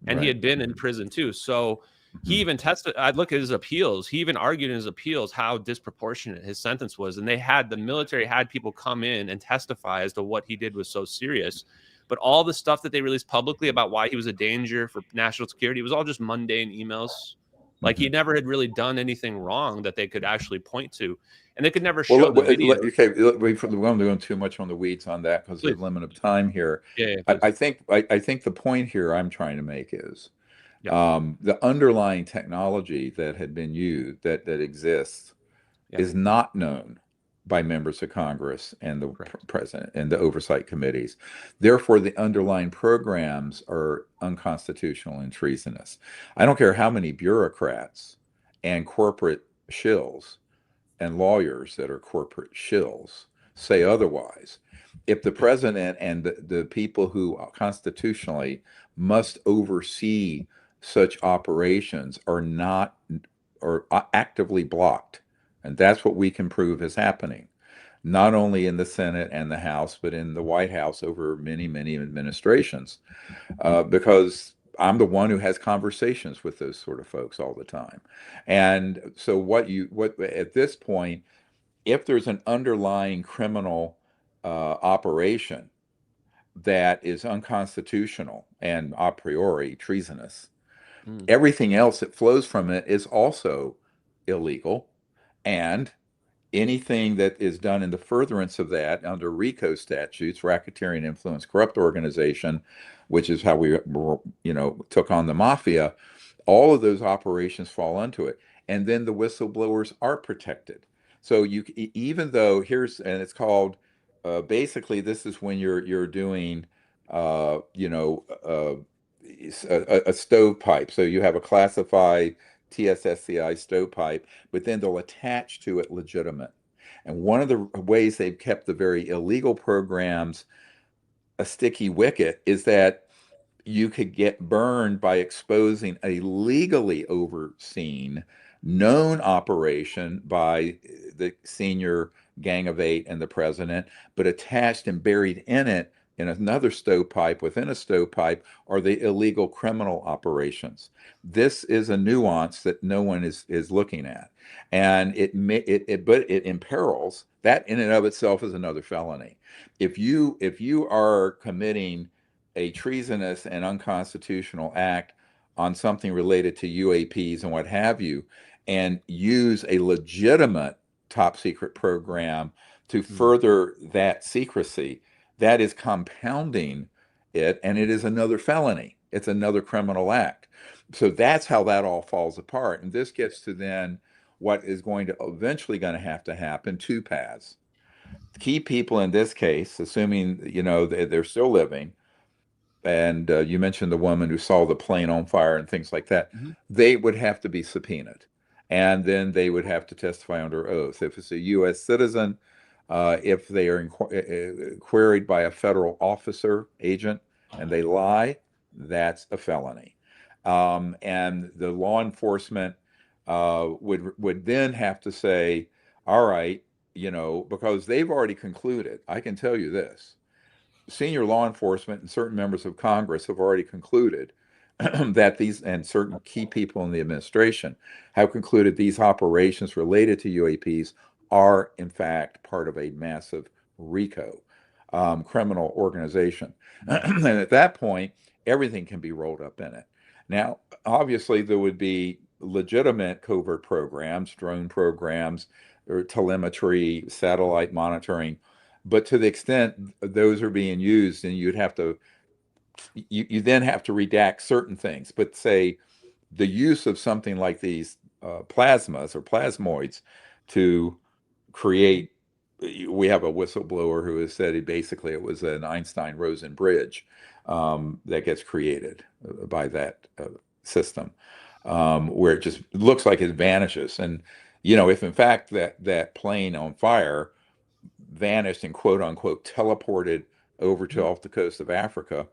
And he had been in prison too. So he even I'd look at his appeals. He even argued in his appeals how disproportionate his sentence was. And the military had people come in and testify as to what he did was so serious. But all the stuff that they released publicly about why he was a danger for national security, it was all just mundane emails. Like he never had really done anything wrong that they could actually point to. And they could never show the video. Okay, we're going too much on the weeds on that because of the limit of time here. I think the point here I'm trying to make is the underlying technology that had been used, that exists, is not known by members of Congress and the president and the oversight committees. Therefore, the underlying programs are unconstitutional and treasonous. I don't care how many bureaucrats and corporate shills and lawyers that are corporate shills say otherwise. If the president and the people who constitutionally must oversee such operations are actively blocked, and that's what we can prove is happening, not only in the Senate and the House, but in the White House over many, many administrations, because I'm the one who has conversations with those sort of folks all the time. And so what at this point, if there's an underlying criminal operation that is unconstitutional and a priori treasonous, everything else that flows from it is also illegal. And anything that is done in the furtherance of that under RICO statutes, racketeering influence corrupt organization, which is how we took on the mafia, all of those operations fall into it. And then the whistleblowers are protected. So even though and it's called basically, this is when you're doing a stovepipe. So you have a classified TSSCI stovepipe, but then they'll attach to it legitimate. And one of the ways they've kept the very illegal programs a sticky wicket is that you could get burned by exposing a legally overseen known operation by the senior gang of 8 and the president, but attached and buried in it in another stovepipe within a stovepipe are the illegal criminal operations. This is a nuance that no one is looking at, and it imperils that in and of itself is another felony. If you are committing a treasonous and unconstitutional act on something related to UAPs and what have you, and use a legitimate top secret program to further that secrecy, that is compounding it, and it is another felony. It's another criminal act. So that's how that all falls apart. And this gets to then what is going to eventually going to happen, 2 paths. Key people in this case, assuming they're still living, and you mentioned the woman who saw the plane on fire and things like that, they would have to be subpoenaed. And then they would have to testify under oath. If it's a U.S. citizen, if they are queried by a federal officer, agent, and they lie, that's a felony. And the law enforcement would then have to say, all right, because they've already concluded, I can tell you this, senior law enforcement and certain members of Congress have already concluded that and certain key people in the administration have concluded these operations related to UAPs are in fact part of a massive RICO criminal organization. And at that point, everything can be rolled up in it. Now, obviously, there would be legitimate covert programs, drone programs, or telemetry, satellite monitoring, but to the extent those are being used, and you then have to redact certain things. But say the use of something like these plasmas or plasmoids to create, we have a whistleblower who has said it was an Einstein-Rosen bridge that gets created by that system, where it just looks like it vanishes. And, if in fact that plane on fire vanished and quote unquote teleported over to off the coast of Africa,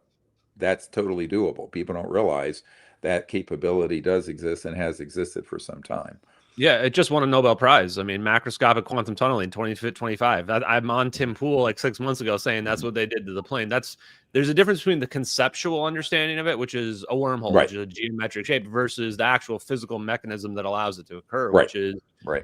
that's totally doable. People don't realize that capability does exist and has existed for some time. Yeah, it just won a Nobel Prize. I mean, macroscopic quantum tunneling, 2025. I'm on Tim Pool like 6 months ago saying that's what they did to the plane. There's a difference between the conceptual understanding of it, which is a wormhole, which is a geometric shape, versus the actual physical mechanism that allows it to occur, which is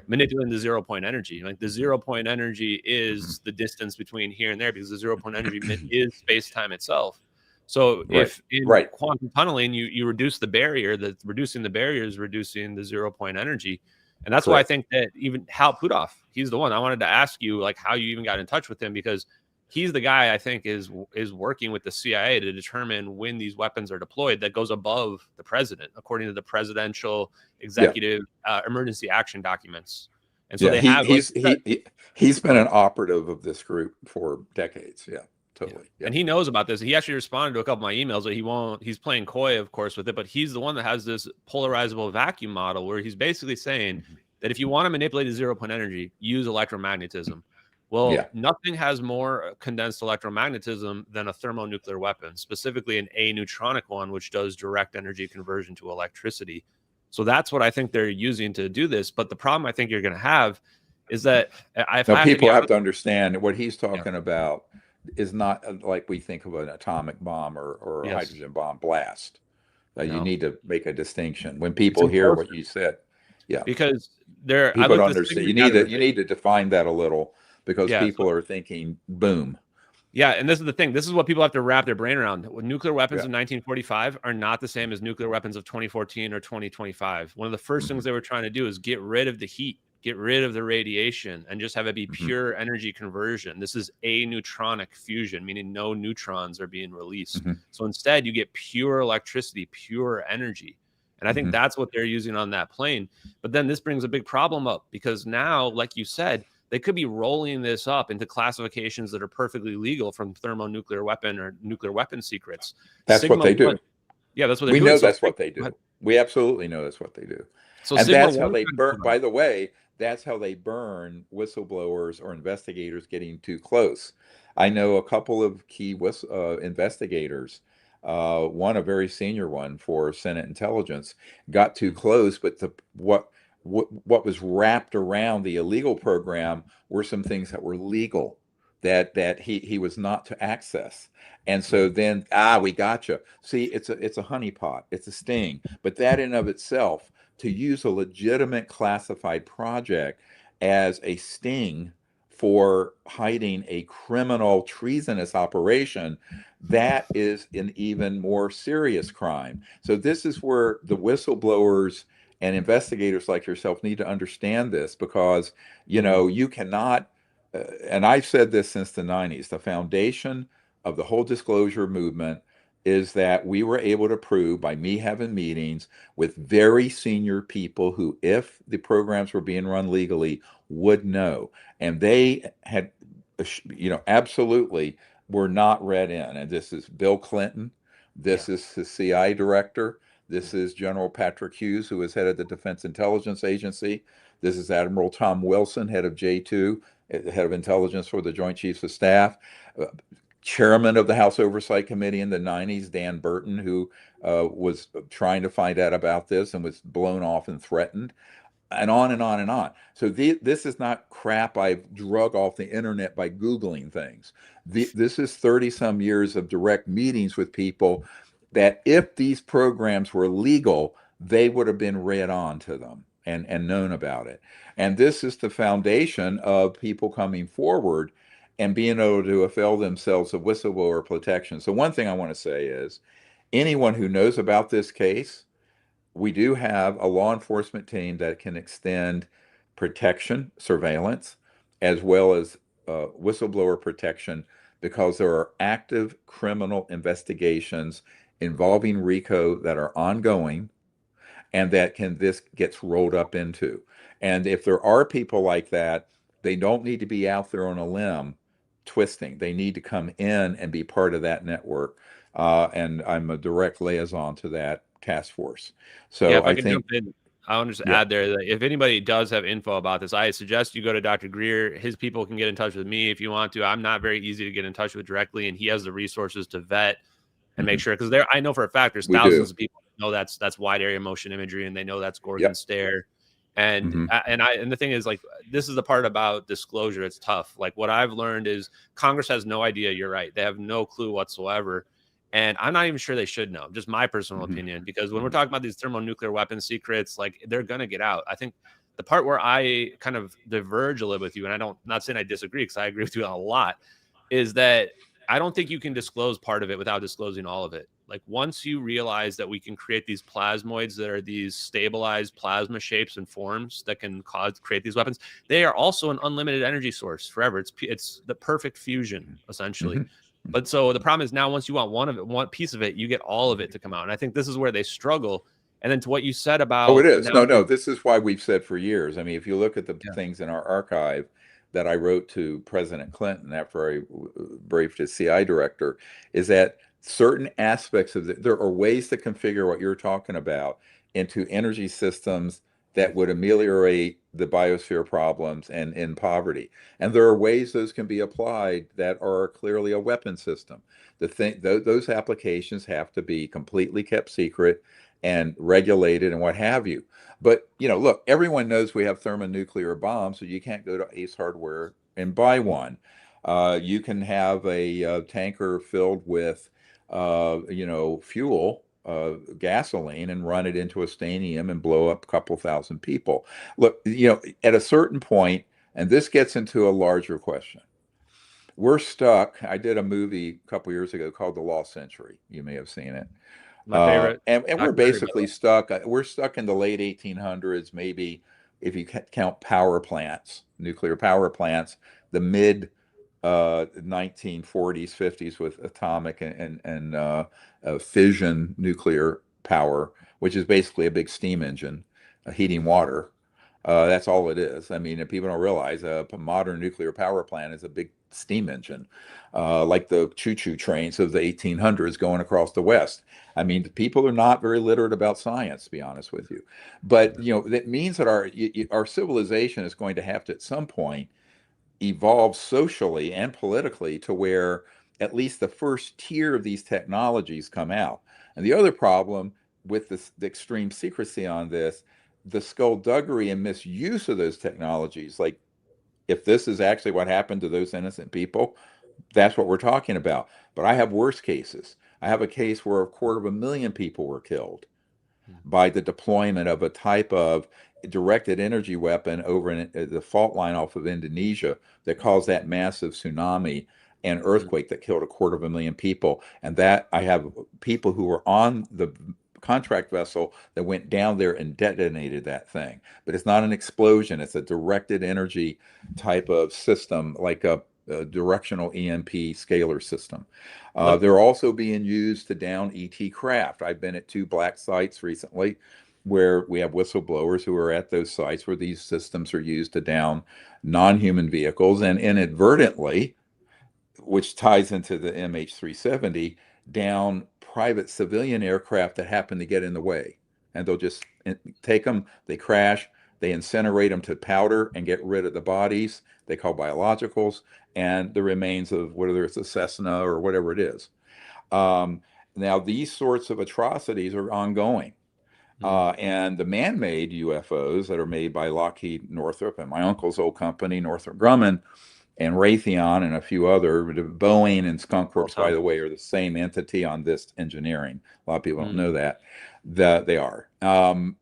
manipulating the 0-point energy. Like the 0-point energy is the distance between here and there, because the 0-point energy is space-time itself. So if in quantum tunneling, you reduce the barrier, reducing the barrier is reducing the 0-point energy. And that's why I think that even 𝗷𝗃𝗍, he's the one. I wanted to ask you like how you even got in touch with him, because he's the guy I think is working with the CIA to determine when these weapons are deployed. That goes above the president, according to the presidential executive emergency action documents. And so they have. He's been an operative of this group for decades. Yeah. Totally. Yeah. And he knows about this. He actually responded to a couple of my emails, but he's playing coy, of course, with it. But he's the one that has this polarizable vacuum model where he's basically saying that if you want to manipulate the 0-point energy, use electromagnetism. Well, nothing has more condensed electromagnetism than a thermonuclear weapon, specifically an neutronic one, which does direct energy conversion to electricity. So that's what I think they're using to do this. But the problem I think you're going to have is that people have to understand what he's talking about is not like we think of an atomic bomb or a hydrogen bomb blast. You need to make a distinction when people hear what you said. Yeah, because people don't understand. You need to define that a little, because people are thinking boom. Yeah, and this is the thing. This is what people have to wrap their brain around. Nuclear weapons in 1945 are not the same as nuclear weapons of 2014 or 2025. One of the first things they were trying to do is get rid of the heat, get rid of the radiation, and just have it be pure energy conversion. This is aneutronic fusion, meaning no neutrons are being released. So instead, you get pure electricity, pure energy. And I think that's what they're using on that plane. But then this brings a big problem up, because now, like you said, they could be rolling this up into classifications that are perfectly legal from thermonuclear weapon or nuclear weapon secrets. That's what they do. Yeah, that's what they do. We know that's what they do. We absolutely know that's what they do. So and that's how they burn. By the way, that's how they burn whistleblowers or investigators getting too close. I know a couple of key investigators, one a very senior one for Senate intelligence, got too close, but what was wrapped around the illegal program were some things that were legal that he was not to access. And so then, we gotcha. See, it's a honeypot, it's a sting, but that in of itself, to use a legitimate classified project as a sting for hiding a criminal treasonous operation, that is an even more serious crime. So this is where the whistleblowers and investigators like yourself need to understand this, because, you cannot, and I've said this since the 90s, the foundation of the whole disclosure movement is that we were able to prove by me having meetings with very senior people who, if the programs were being run legally, would know. And they had, absolutely were not read in. And this is Bill Clinton. This is the CIA director. This is General Patrick Hughes, who is head of the Defense Intelligence Agency. This is Admiral Tom Wilson, head of J2, head of intelligence for the Joint Chiefs of Staff. Chairman of the House Oversight Committee in the 90s, Dan Burton, who was trying to find out about this and was blown off and threatened, and on and on and on. So this is not crap I've drug off the internet by Googling things. This is 30-some years of direct meetings with people that if these programs were legal, they would have been read on to them and known about it. And this is the foundation of people coming forward and being able to avail themselves of whistleblower protection. So one thing I want to say is, anyone who knows about this case, we do have a law enforcement team that can extend protection, surveillance, as well as whistleblower protection, because there are active criminal investigations involving RICO that are ongoing, and that this gets rolled up into. And if there are people like that, they don't need to be out there on a limb twisting. They need to come in and be part of that network. And I'm a direct liaison to that task force. So yeah, I think I want to just Yeah. add there that if anybody does have info about this, I suggest you go to Dr. Greer. His people can get in touch with me if you want to. I'm not very easy to get in touch with directly, and he has the resources to vet and make sure, because I know for a fact there's We thousands do. of people who know that's wide area motion imagery, and they know that's Gorgon Yep. stare. And Mhm. and the thing is, like, this is the part about disclosure. It's tough. Like, what I've learned is Congress has no idea. You're right. They have no clue whatsoever. And I'm not even sure they should know, just my personal Mhm. opinion, because when we're talking about these thermonuclear weapon secrets, like, they're going to get out. I think the part where I kind of diverge a little with you, and not saying I disagree, because I agree with you a lot, is that I don't think you can disclose part of it without disclosing all of it. Like, once you realize that we can create these plasmoids that are these stabilized plasma shapes and forms that can create these weapons, they are also an unlimited energy source forever. It's the perfect fusion, essentially. Mhm. But so the problem is, now once you want one piece of it, you get all of it to come out. And I think this is where they struggle. And then to what you said Oh, it about is. now, No, this is why we've said for years. I mean, if you look at the yeah, things in our archive that I wrote to President Clinton after I briefed his CI director, is that certain aspects of there are ways to configure what you're talking about into energy systems that would ameliorate the biosphere problems and in poverty. And there are ways those can be applied that are clearly a weapon system. Those applications have to be completely kept secret and regulated and what have you. But, look, everyone knows we have thermonuclear bombs, so you can't go to Ace Hardware and buy one. You can have a tanker filled with, fuel, gasoline, and run it into a stadium and blow up a couple thousand people. Look, at a certain point, and this gets into a larger question. We're stuck. I did a movie a couple years ago called The Lost Century. You may have seen it. my favorite And we're documentary, by the basically way. stuck. We're stuck in the late 1800s, maybe, if you count power plants, nuclear power plants, the mid 1940s, 50s with atomic and fission nuclear power, which is basically a big steam engine, heating water. That's all it is. I mean, if people don't realize a modern nuclear power plant is a big steam engine, like the choo-choo trains of the 1800s going across the West. I mean, people are not very literate about science, to be honest with you. But that means that our civilization is going to have to, at some point, evolve socially and politically to where at least the first tier of these technologies come out. And the other problem with the extreme secrecy on this, the skullduggery and misuse of those technologies, like, if this is actually what happened to those innocent people, that's what we're talking about. But I have worse cases. I have a case where 250,000 people were killed by the deployment of a type of directed energy weapon over in the fault line off of Indonesia that caused that massive tsunami and earthquake that killed 250,000 people. And that I have people who were on the contract vessel that went down there and detonated that thing. But it's not an explosion. It's a directed energy type of system, like a directional EMP scalar system. They're also being used to down ET craft. I've been at 2 black sites recently where we have whistleblowers who are at those sites where these systems are used to down non-human vehicles, and inadvertently, which ties into the MH370, down private civilian aircraft that happen to get in the way. And they'll just take them, they crash, they incinerate them to powder and get rid of the bodies they call biologicals and the remains of whether it's a Cessna or whatever it is. Now, these sorts of atrocities are ongoing. And the man-made UFOs that are made by Lockheed Northrop and my uncle's old company, Northrop Grumman, and Raytheon and a few other, Boeing and Skunk Works, by the way, are the same entity on this engineering. A lot of people don't know that they are.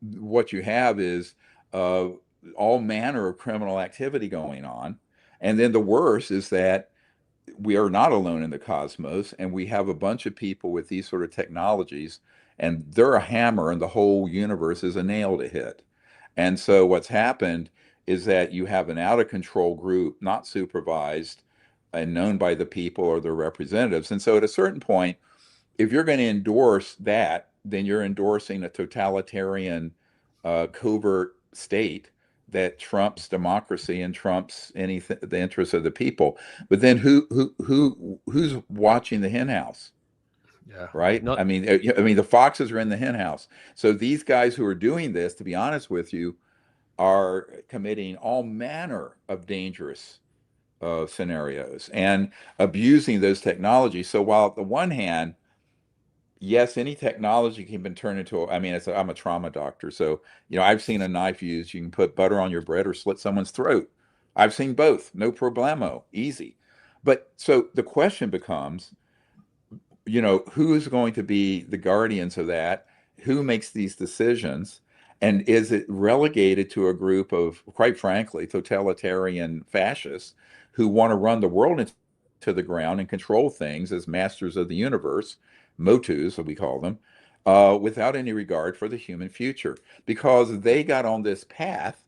What you have is all manner of criminal activity going on. And then the worst is that we are not alone in the cosmos, and we have a bunch of people with these sort of technologies, and they're a hammer, and the whole universe is a nail to hit. And so what's happened is that you have an out of control group, not supervised and known by the people or their representatives. And so at a certain point, if you're going to endorse that, then you're endorsing a totalitarian covert state that trumps democracy and trumps anything, the interests of the people. But then who's watching the hen house? Yeah. Right. No, I mean, the foxes are in the hen house. So these guys who are doing this, to be honest with you, are committing all manner of dangerous scenarios and abusing those technologies. So while at the one hand, yes, any technology can be turned into, I mean, I'm a trauma doctor. So, I've seen a knife used. You can put butter on your bread or slit someone's throat. I've seen both. No problemo. Easy. But so the question becomes, who is going to be the guardians of that? Who makes these decisions? And is it relegated to a group of, quite frankly, totalitarian fascists who want to run the world into the ground and control things as masters of the universe, motus, as we call them, without any regard for the human future? Because they got on this path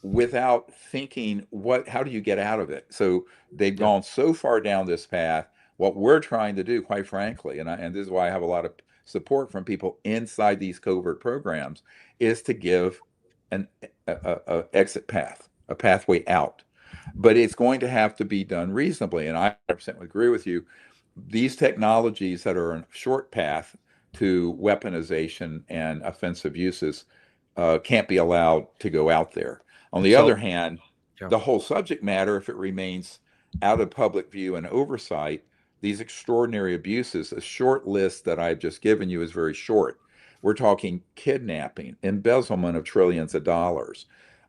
without thinking, how do you get out of it? So they've gone so far down this path. What we're trying to do, quite frankly, and this is why I have a lot of support from people inside these covert programs, is to give an exit path, a pathway out. But it's going to have to be done reasonably. And I 100% agree with you. These technologies that are a short path to weaponization and offensive uses can't be allowed to go out there. On the other hand, the whole subject matter, if it remains out of public view and oversight, these extraordinary abuses, a short list that I've just given you is very short. We're talking kidnapping, embezzlement of trillions of dollars,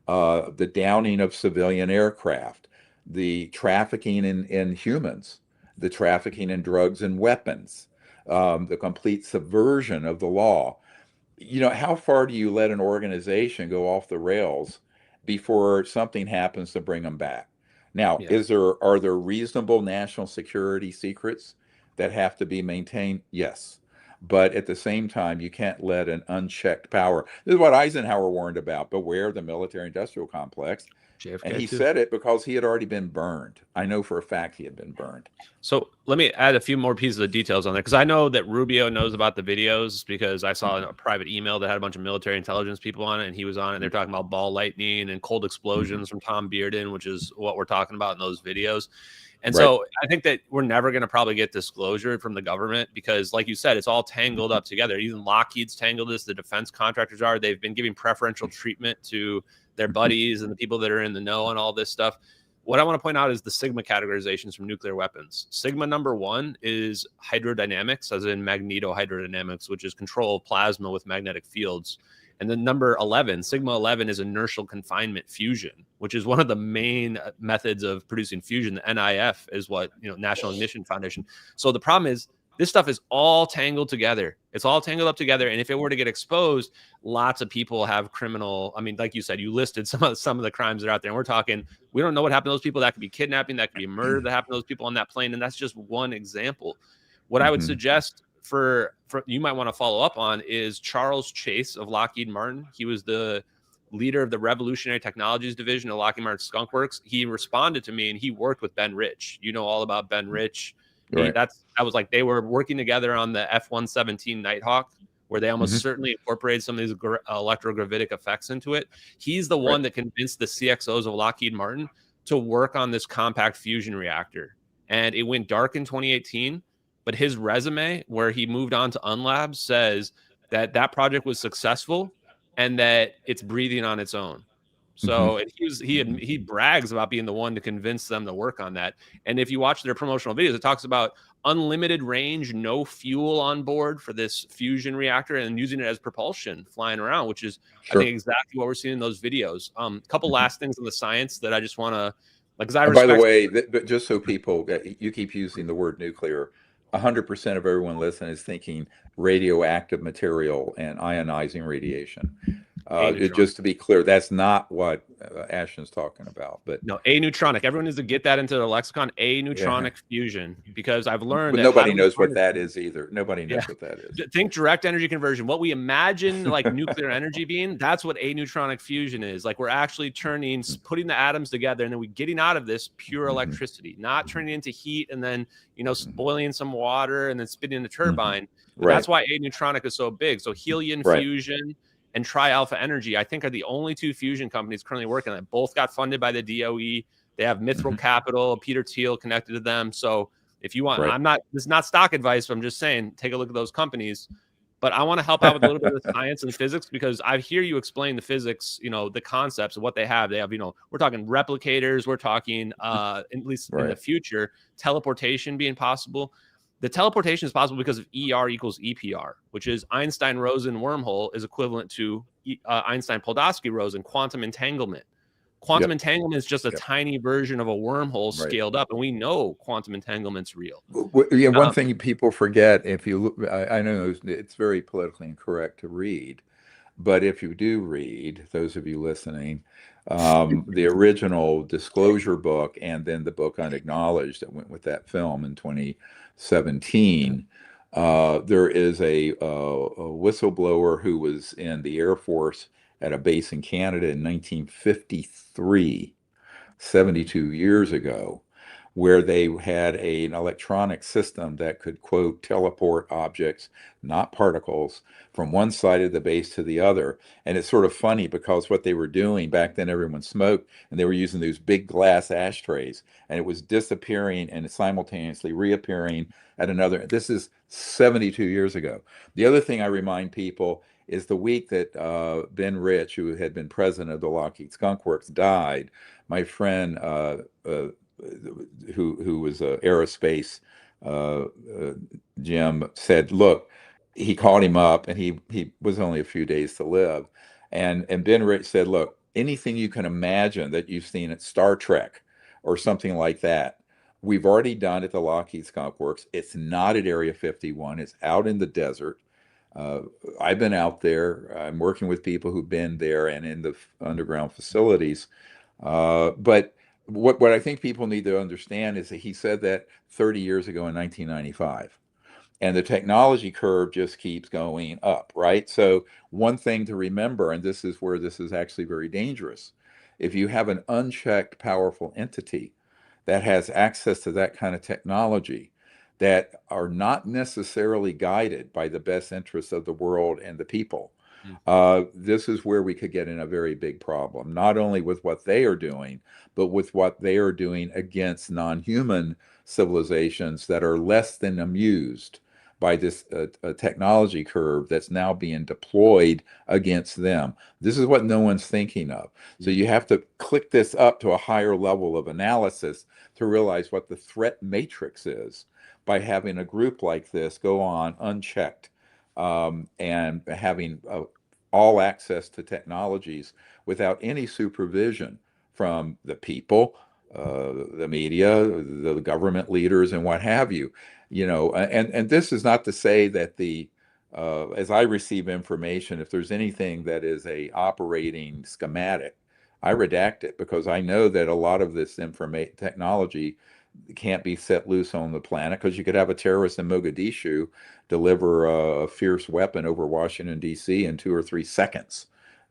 the downing of civilian aircraft, the trafficking in humans, the trafficking in drugs and weapons, the complete subversion of the law. How far do you let an organization go off the rails before something happens to bring them back? Now, are there reasonable national security secrets that have to be maintained? Yes. But at the same time, you can't let an unchecked power. This is what Eisenhower warned about. Beware the military-industrial complex. JFK and he too. said it because he had already been burned. I know for a fact he had been burned. So let me add a few more pieces of details on there, because I know that Rubio knows about the videos, because I saw a private email that had a bunch of military intelligence people on it, and he was on it, and they're talking about ball lightning and cold explosions from Tom Bearden, which is what we're talking about in those videos. And so I think that we're never going to probably get disclosure from the government, because like you said, it's all tangled up together. Even Lockheed's tangled this. The defense contractors are. They've been giving preferential treatment to their buddies and the people that are in the know on all this stuff. What I want to point out is the sigma categorizations from nuclear weapons. Sigma number 1 is hydrodynamics, as in magnetohydrodynamics, which is control of plasma with magnetic fields. And then number 11, sigma 11, is inertial confinement fusion, which is one of the main methods of producing fusion. The NIF is what, National Ignition Foundation. So the problem is, this stuff is all tangled together. It's all tangled up together. And if it were to get exposed, lots of people have criminal. I mean, like you said, you listed some of the crimes that are out there. And we're talking, we don't know what happened to those people. That could be kidnapping, that could be murder that happened to those people on that plane. And that's just one example. What I would suggest for you might want to follow up on is Charles Chase of Lockheed Martin. He was the leader of the Revolutionary Technologies Division of Lockheed Martin Skunk Works. He responded to me, and he worked with Ben Rich. You know all about Ben Rich. Right. That was like they were working together on the F-117 Nighthawk, where they almost certainly incorporated some of these electrogravitic effects into it. He's the one that convinced the CXOs of Lockheed Martin to work on this compact fusion reactor. And it went dark in 2018, but his resume, where he moved on to Unlab, says that that project was successful and that it's breathing on its own. So and he brags about being the one to convince them to work on that. And if you watch their promotional videos, it talks about unlimited range, no fuel on board for this fusion reactor, and using it as propulsion flying around, which is I think exactly what we're seeing in those videos. A couple last things in the science that I just want to, because I respect. By the way, but just so people, you keep using the word nuclear. 100% of everyone listening is thinking radioactive material and ionizing radiation. Just to be clear, that's not what Ashton's talking about. But no, aneutronic. Everyone needs to get that into the lexicon. Aneutronic fusion, because I've learned that nobody knows what that is either. Nobody knows what that is. Think direct energy conversion. What we imagine like nuclear energy being, that's what aneutronic fusion is. Like we're actually putting the atoms together, and then we're getting out of this pure electricity, not turning into heat and then boiling some water and then spinning the turbine. That's why aneutronic is so big. So helium fusion and Tri-Alpha Energy, I think, are the only two fusion companies currently working on it. Both got funded by the DOE. They have Mithril Capital, Peter Thiel connected to them. So If you want, Right. this is not stock advice, but I'm just saying, take a look at those companies. But I want to help out with a little bit of the science and physics, because I hear you explain the physics, the concepts of what they have. They have, we're talking replicators. We're talking, at least in the future, teleportation being possible. The teleportation is possible because of ER equals EPR, which is Einstein-Rosen wormhole is equivalent to Einstein-Podolsky-Rosen quantum entanglement. Quantum entanglement is just a tiny version of a wormhole scaled up, and we know quantum entanglement's real. Yeah, one thing people forget, if you look, I know it's very politically incorrect to read, but if you do read, those of you listening, the original Disclosure book and then the book Unacknowledged that went with that film in 2017, there is a whistleblower who was in the Air Force at a base in Canada in 1953, 72 years ago, where they had an electronic system that could, quote, teleport objects, not particles, from one side of the base to the other. And it's sort of funny because what they were doing back then, everyone smoked, and they were using those big glass ashtrays, and it was disappearing and simultaneously reappearing at another. This is 72 years ago. The other thing I remind people is the week that Ben Rich, who had been president of the Lockheed Skunk Works, died, my friend who was aerospace Jim said, look, he called him up, and he was only a few days to live, and Ben Rich said, look, anything you can imagine that you've seen at Star Trek or something like that, we've already done at the Lockheed Skunk Works. It's not at Area 51. It's out in the desert. I've been out there. I'm working with people who've been there and in the underground facilities. But what I think people need to understand is that he said that 30 years ago in 1995. And the technology curve just keeps going up, right? So one thing to remember, and this is where this is actually very dangerous, if you have an unchecked, powerful entity that has access to that kind of technology, that are not necessarily guided by the best interests of the world and the people, this is where we could get in a very big problem, not only with what they are doing, but with what they are doing against non-human civilizations that are less than amused by this technology curve that's now being deployed against them. This is what no one's thinking of. So you have to click this up to a higher level of analysis to realize what the threat matrix is by having a group like this go on unchecked and having all access to technologies without any supervision from the people, the media, the government leaders, and what have you. And this is not to say that as I receive information, if there's anything that is a operating schematic, I redact it, because I know that a lot of this technology can't be set loose on the planet, because you could have a terrorist in Mogadishu deliver a fierce weapon over Washington, D.C. in 2 or 3 seconds,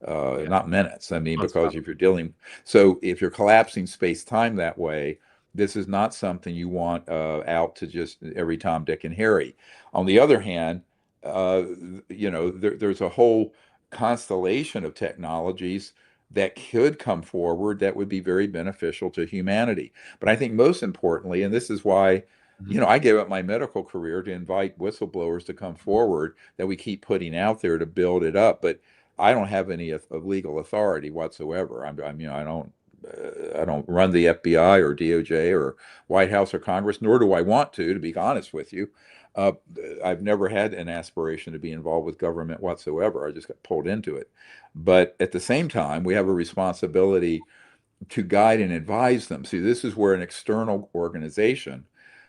not minutes. I mean, because if you're collapsing space-time that way, this is not something you want out to just every Tom, Dick, and Harry. On the other hand, there's a whole constellation of technologies that could come forward that would be very beneficial to humanity. But I think most importantly, and this is why, I gave up my medical career to invite whistleblowers to come forward that we keep putting out there to build it up. But I don't have any legal authority whatsoever. I don't run the FBI or DOJ or White House or Congress, nor do I want to be honest with you. I've never had an aspiration to be involved with government whatsoever. I just got pulled into it. But at the same time, we have a responsibility to guide and advise them. See, this is where an external organization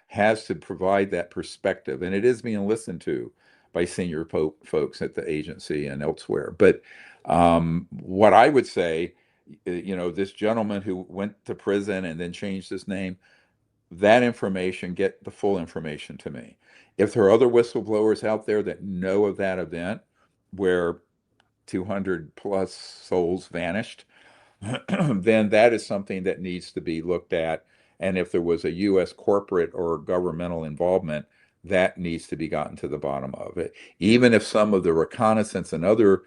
has to provide that perspective, and it is being listened to by senior folks at the agency and elsewhere. But what I would say, this gentleman who went to prison and then changed his name, that information, get the full information to me. If there are other whistleblowers out there that know of that event where 200 plus souls vanished, then that is something that needs to be looked at. And if there was a U.S. corporate or governmental involvement, that needs to be gotten to the bottom of it. Even if some of the reconnaissance and other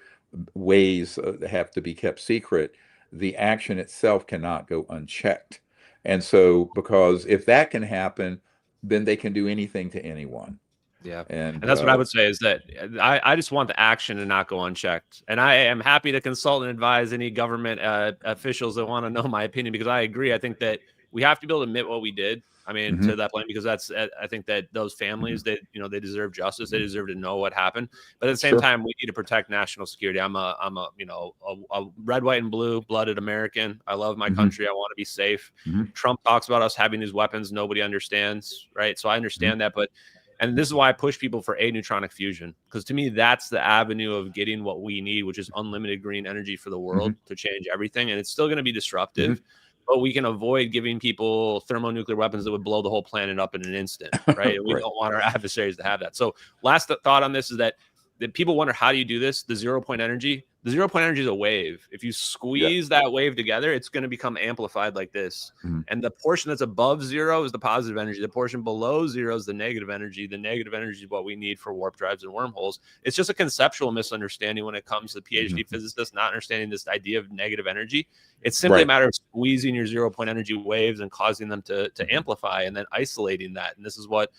ways have to be kept secret, the action itself cannot go unchecked. And so, because if that can happen, then they can do anything to anyone. Yeah. And And that's what I would say is that I just want the action to not go unchecked. And I am happy to consult and advise any government officials that want to know my opinion, because I agree. I think that we have to be able to admit what we did. I mean, to that point, because that's, I think that those families, they, you know, they deserve justice. They deserve to know what happened. But at the same time, we need to protect national security. I'm a, you know, a red, white, and blue blooded American. I love my country. I want to be safe. Trump talks about us having these weapons. Nobody understands. Right. So I understand that. But, and this is why I push people for anitronic fusion, because to me, that's the avenue of getting what we need, which is unlimited green energy for the world to change everything. And it's still going to be disruptive, but we can avoid giving people thermonuclear weapons that would blow the whole planet up in an instant, right? And we don't want our adversaries to have that. So last thought on this is that people wonder, how do you do this? The 0 point energy. The 0 point energy is a wave. If you squeeze that wave together, it's going to become amplified like this. And the portion that's above 0 is the positive energy. The portion below 0 is the negative energy. The negative energy is what we need for warp drives and wormholes. It's just a conceptual misunderstanding when it comes to PhD physicists not understanding this idea of negative energy. It's simply a matter of squeezing your 0 point energy waves and causing them to amplify and then isolating that. And this is what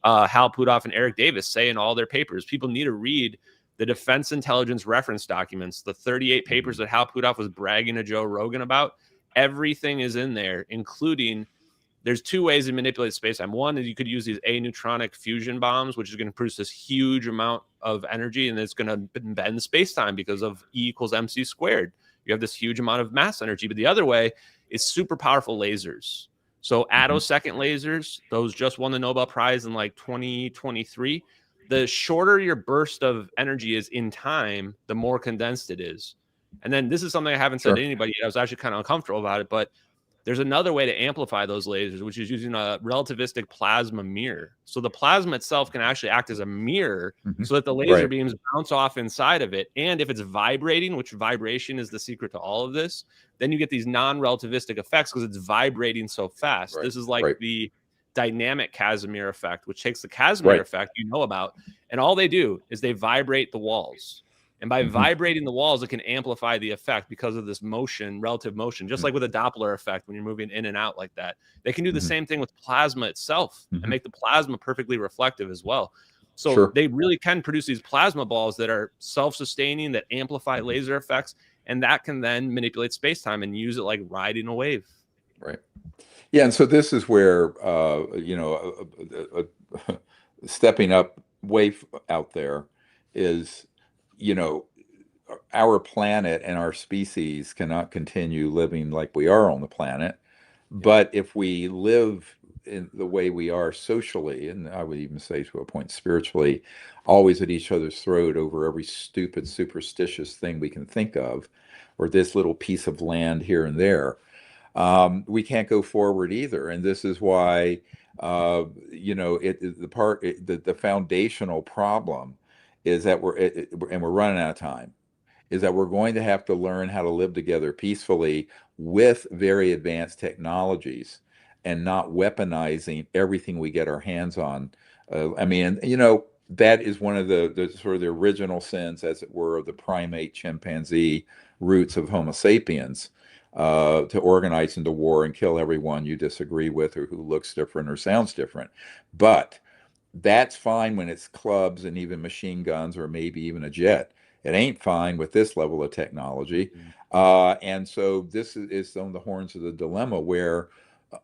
𝗷𝗃𝗍𝗪 and Eric Davis say in all their papers. People need to read the Defense Intelligence reference documents, the 38 papers that 𝗷𝗃𝗍𝗪 was bragging to Joe Rogan about. Everything is in there, including, there's 2 ways to manipulate space-time. One is you could use these aneutronic fusion bombs, which is going to produce this huge amount of energy, and it's going to bend space-time because of E=mc². You have this huge amount of mass energy. But the other way is super powerful lasers. So attosecond lasers, those just won the Nobel Prize in like 2023. The shorter your burst of energy is in time, the more condensed it is. And then this is something I haven't said to anybody. I was actually kind of uncomfortable about it, but there's another way to amplify those lasers, which is using a relativistic plasma mirror. So the plasma itself can actually act as a mirror so that the laser beams bounce off inside of it. And if it's vibrating, which vibration is the secret to all of this, then you get these non-relativistic effects because it's vibrating so fast. This is like the dynamic Casimir effect, which takes the Casimir effect you know about, and all they do is they vibrate the walls. And by vibrating the walls, it can amplify the effect because of this motion, relative motion, just like with a Doppler effect when you're moving in and out like that. They can do the same thing with plasma itself and make the plasma perfectly reflective as well. So they really can produce these plasma balls that are self-sustaining, that amplify laser effects, and that can then manipulate space-time and use it like riding a wave. Right. Yeah, and so this is where you know, stepping up way out there is, you know, our planet and our species cannot continue living like we are on the planet. But if we live in the way we are socially, and I would even say to a point spiritually, always at each other's throat over every stupid, superstitious thing we can think of, or this little piece of land here and there, we can't go forward either. And this is why, you know, the foundational problem is that we're running out of time, is that we're going to have to learn how to live together peacefully with very advanced technologies and not weaponizing everything we get our hands on. I mean, you know, that is one of the sort of the original sins, as it were, of the primate chimpanzee roots of Homo sapiens. To organize into war and kill everyone you disagree with or who looks different or sounds different. But that's fine when it's clubs and even machine guns or maybe even a jet. It ain't fine with this level of technology. And so this is on the horns of the dilemma where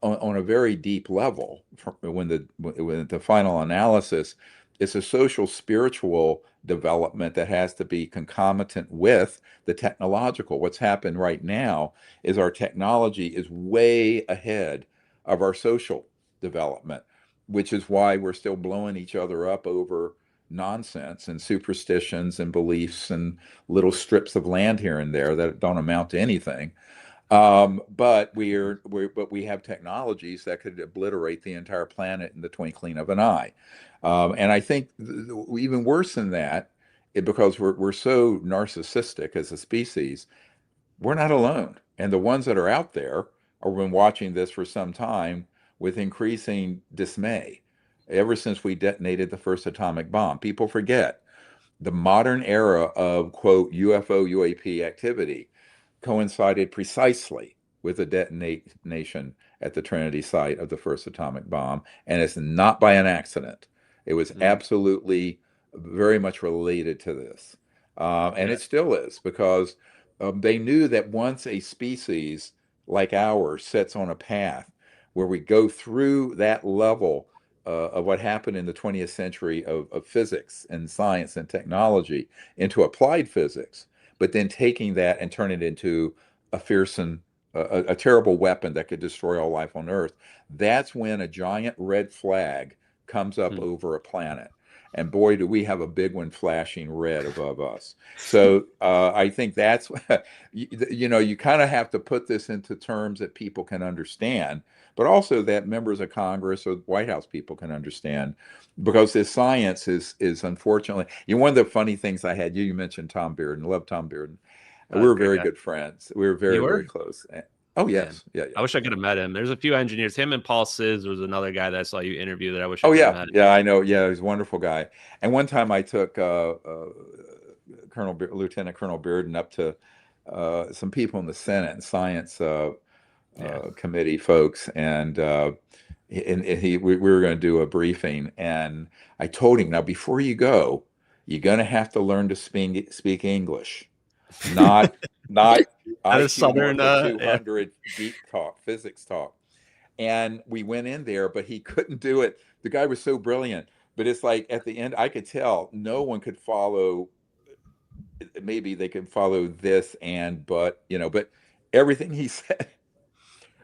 on a very deep level, when the final analysis, it's a social spiritual development that has to be concomitant with the technological. What's happened right now is our technology is way ahead of our social development, which is why we're still blowing each other up over nonsense and superstitions and beliefs and little strips of land here and there that don't amount to anything. But we have technologies that could obliterate the entire planet in the twinkling of an eye. And I think even worse than that, because we're so narcissistic as a species, we're not alone. And the ones that are out there have been watching this for some time with increasing dismay. Ever since we detonated the first atomic bomb, people forget the modern era of, quote, UFO UAP activity coincided precisely with the detonation at the Trinity site of the first atomic bomb. And it's not by an accident. It was absolutely very much related to this. And it still is, because they knew that once a species like ours sets on a path where we go through that level of what happened in the 20th century of physics and science and technology into applied physics, but then taking that and turn it into a fearsome, a terrible weapon that could destroy all life on Earth, that's when a giant red flag comes up over a planet. And boy, do we have a big one flashing red above us. So I think that's, you kind of have to put this into terms that people can understand, but also that members of Congress or White House people can understand, because this science is unfortunately, one of the funny things I had, you mentioned Tom Bearden. I love Tom Bearden. We were very good friends. We were very close. Oh, yes. Yeah. I wish I could have met him. There's a few engineers. Him and Paul Sizz was another guy that I saw you interview that I wish I could have met. Yeah, I know. Yeah, he's a wonderful guy. And one time I took Lieutenant Colonel Bearden up to some people in the Senate and Science Committee folks, and we were going to do a briefing. And I told him, now, before you go, you're going to have to learn to speak English, not a Southern 200 geek talk, physics talk. And we went in there, but he couldn't do it. The guy was so brilliant, but it's like at the end, I could tell no one could follow. Maybe they could follow this but everything he said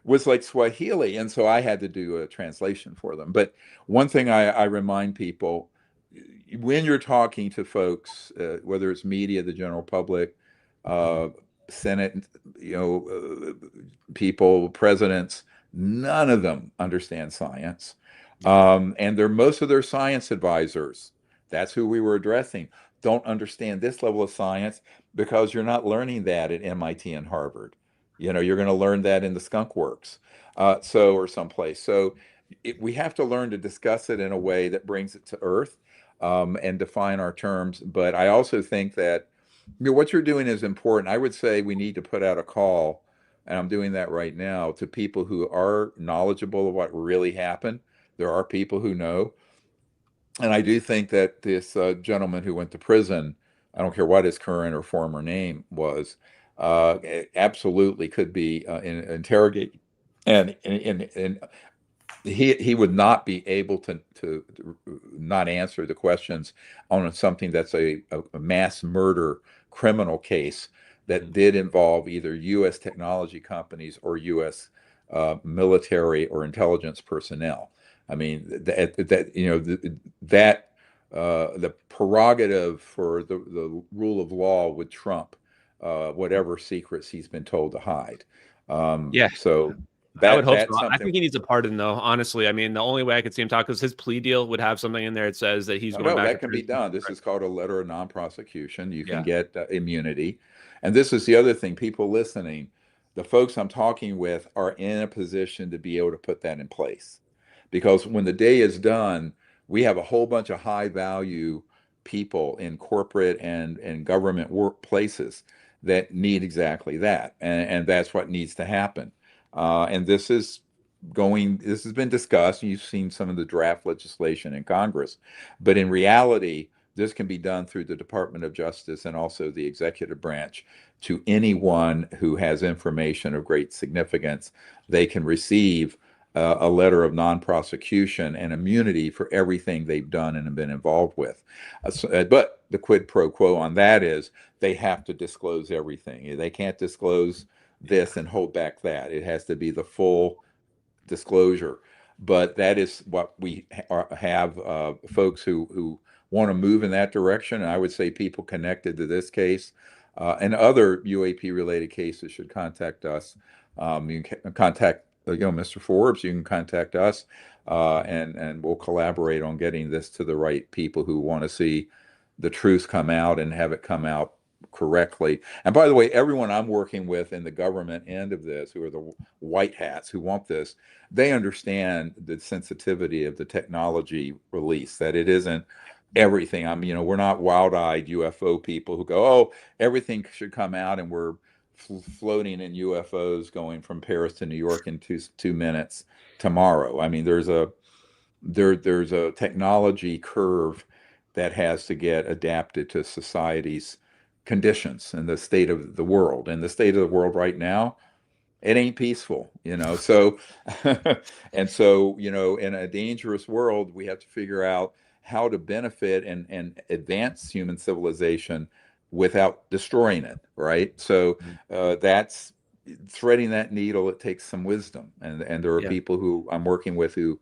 was like Swahili. And so I had to do a translation for them. But one thing I remind people, when you're talking to folks, whether it's media, the general public, Senate, people, presidents, none of them understand science. And most of their science advisors, that's who we were addressing, don't understand this level of science, because you're not learning that at MIT and Harvard. You're going to learn that in the Skunk Works, or someplace. So we have to learn to discuss it in a way that brings it to earth, and define our terms. But I also think that what you're doing is important. I would say we need to put out a call, and I'm doing that right now, to people who are knowledgeable of what really happened. There are people who know. And I do think that this gentleman who went to prison, I don't care what his current or former name was, absolutely could be interrogated. And he would not be able to not answer the questions on something that's a mass murder criminal case that did involve either U.S. technology companies or U.S. Military or intelligence personnel. I mean, the prerogative for the rule of law would trump whatever secrets he's been told to hide. So I would hope so. I think he needs a pardon, though. Honestly, I mean, the only way I could see him talk is his plea deal would have something in there that says that he's going back. That can be done. This is called a letter of non-prosecution. You can get immunity. And this is the other thing, people listening, the folks I'm talking with are in a position to be able to put that in place. Because when the day is done, we have a whole bunch of high value people in corporate and government workplaces that need exactly that. And that's what needs to happen. And this has been discussed. You've seen some of the draft legislation in Congress, but in reality, this can be done through the Department of Justice and also the executive branch. To anyone who has information of great significance, they can receive a letter of non-prosecution and immunity for everything they've done and have been involved with. But the quid pro quo on that is they have to disclose everything. They can't disclose this and hold back that. It has to be the full disclosure. But that is what we have folks who want to move in that direction. And I would say people connected to this case and other UAP related cases should contact us. You can contact Mr. Forbes, you can contact us, and we'll collaborate on getting this to the right people who want to see the truth come out and have it come out correctly. And by the way, everyone I'm working with in the government end of this, who are the white hats who want this, they understand the sensitivity of the technology release, that it isn't everything. We're not wild-eyed UFO people who go, oh, everything should come out and we're floating in UFOs going from Paris to New York in 2 minutes tomorrow. I mean, there's a technology curve that has to get adapted to society's conditions and the state of the world. And the state of the world right now, it ain't peaceful, So, and so, in a dangerous world, we have to figure out how to benefit and advance human civilization without destroying it, right? So that's threading that needle. It takes some wisdom, and there are people who I'm working with who,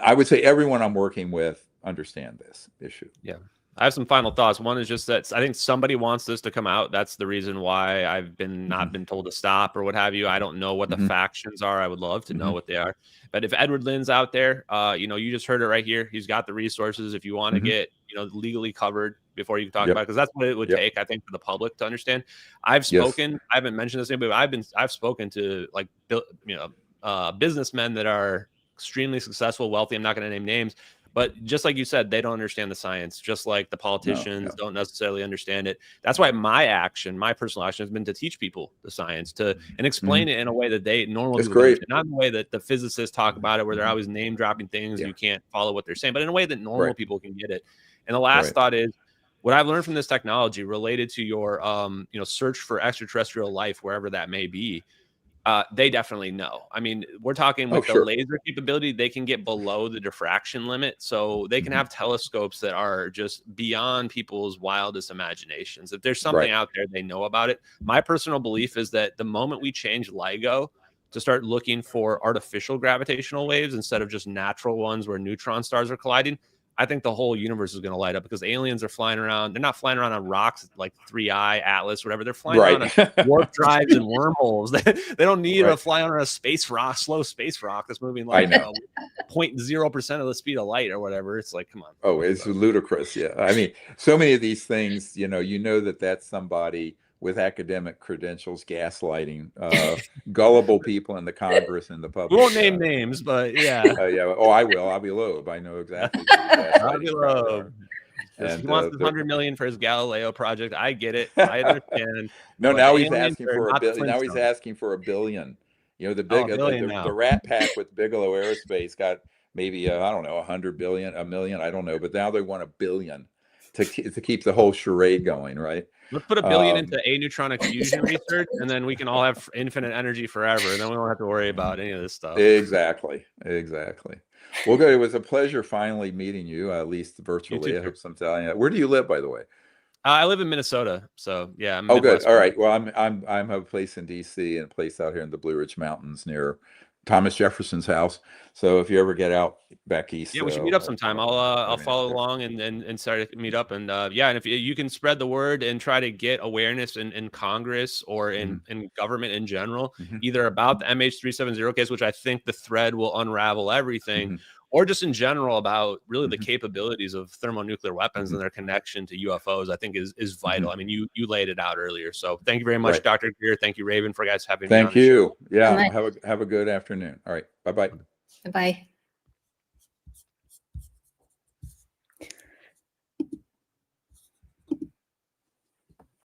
I would say everyone I'm working with understand this issue. Yeah. I have some final thoughts. One is just that I think somebody wants this to come out. That's the reason why I've not been told to stop or what have you. I don't know what the factions are. I would love to know what they are. But if Edward Lynn's out there, you just heard it right here. He's got the resources. If you want to get, legally covered before you can talk about it, because that's what it would take, I think, for the public to understand. I've spoken. I haven't mentioned this, but I've spoken to businessmen that are extremely successful, wealthy. I'm not going to name names. But just like you said, they don't understand the science, just like the politicians don't necessarily understand it. That's why my personal action, has been to teach people the science and explain it in a way that they normally would, not in the way that the physicists talk about it, where they're always name dropping things and you can't follow what they're saying, but in a way that normal people can get it. And the last thought is, what I've learned from this technology related to your search for extraterrestrial life, wherever that may be. They definitely know. I mean, we're talking with the laser capability, they can get below the diffraction limit. So they can have telescopes that are just beyond people's wildest imaginations. If there's something out there, they know about it. My personal belief is that the moment we change LIGO to start looking for artificial gravitational waves instead of just natural ones where neutron stars are colliding, I think the whole universe is going to light up, because aliens are flying around. They're not flying around on rocks like 3i, Atlas, whatever. They're flying around on warp drives and wormholes. They don't need to fly on a slow space rock that's moving like 0.0% of the speed of light or whatever. It's like, come on. Oh, it's ludicrous. Yeah. I mean, so many of these things, that's somebody with academic credentials gaslighting gullible people in the Congress and the public. We won't name names, but Oh, I will. Avi Loeb. I know exactly. Avi Loeb. He wants $100 million for his Galileo project. I get it. I understand. No, now he's asking for $1 billion. Now he's asking for $1 billion. The Rat Pack with Bigelow Aerospace got maybe I don't know, $100 billion, $1 million. I don't know, but now they want $1 billion to keep the whole charade going, right? Let's put $1 billion into aneutronic fusion research, and then we can all have infinite energy forever, and then we don't have to worry about any of this stuff. Exactly. Well, good. It was a pleasure finally meeting you, at least virtually. I hope sometime. Where do you live, by the way? I live in Minnesota, so yeah. I'm good. All right. Well, I'm have a place in DC and a place out here in the Blue Ridge Mountains near Thomas Jefferson's house. So if you ever get out back east, we should meet up sometime. I'll follow along and start to meet up. And and if you can spread the word and try to get awareness in Congress or in government in general, either about the 𝗏𝗏𝗍𝗃 case, which I think the thread will unravel everything, or just in general about really the capabilities of thermonuclear weapons and their connection to UFOs, I think is vital. I mean, you laid it out earlier. So thank you very much, Dr. Greer. Thank you, Raven, for guys having me on the show. Yeah. Have a good afternoon. All right. Bye-bye. Bye-bye.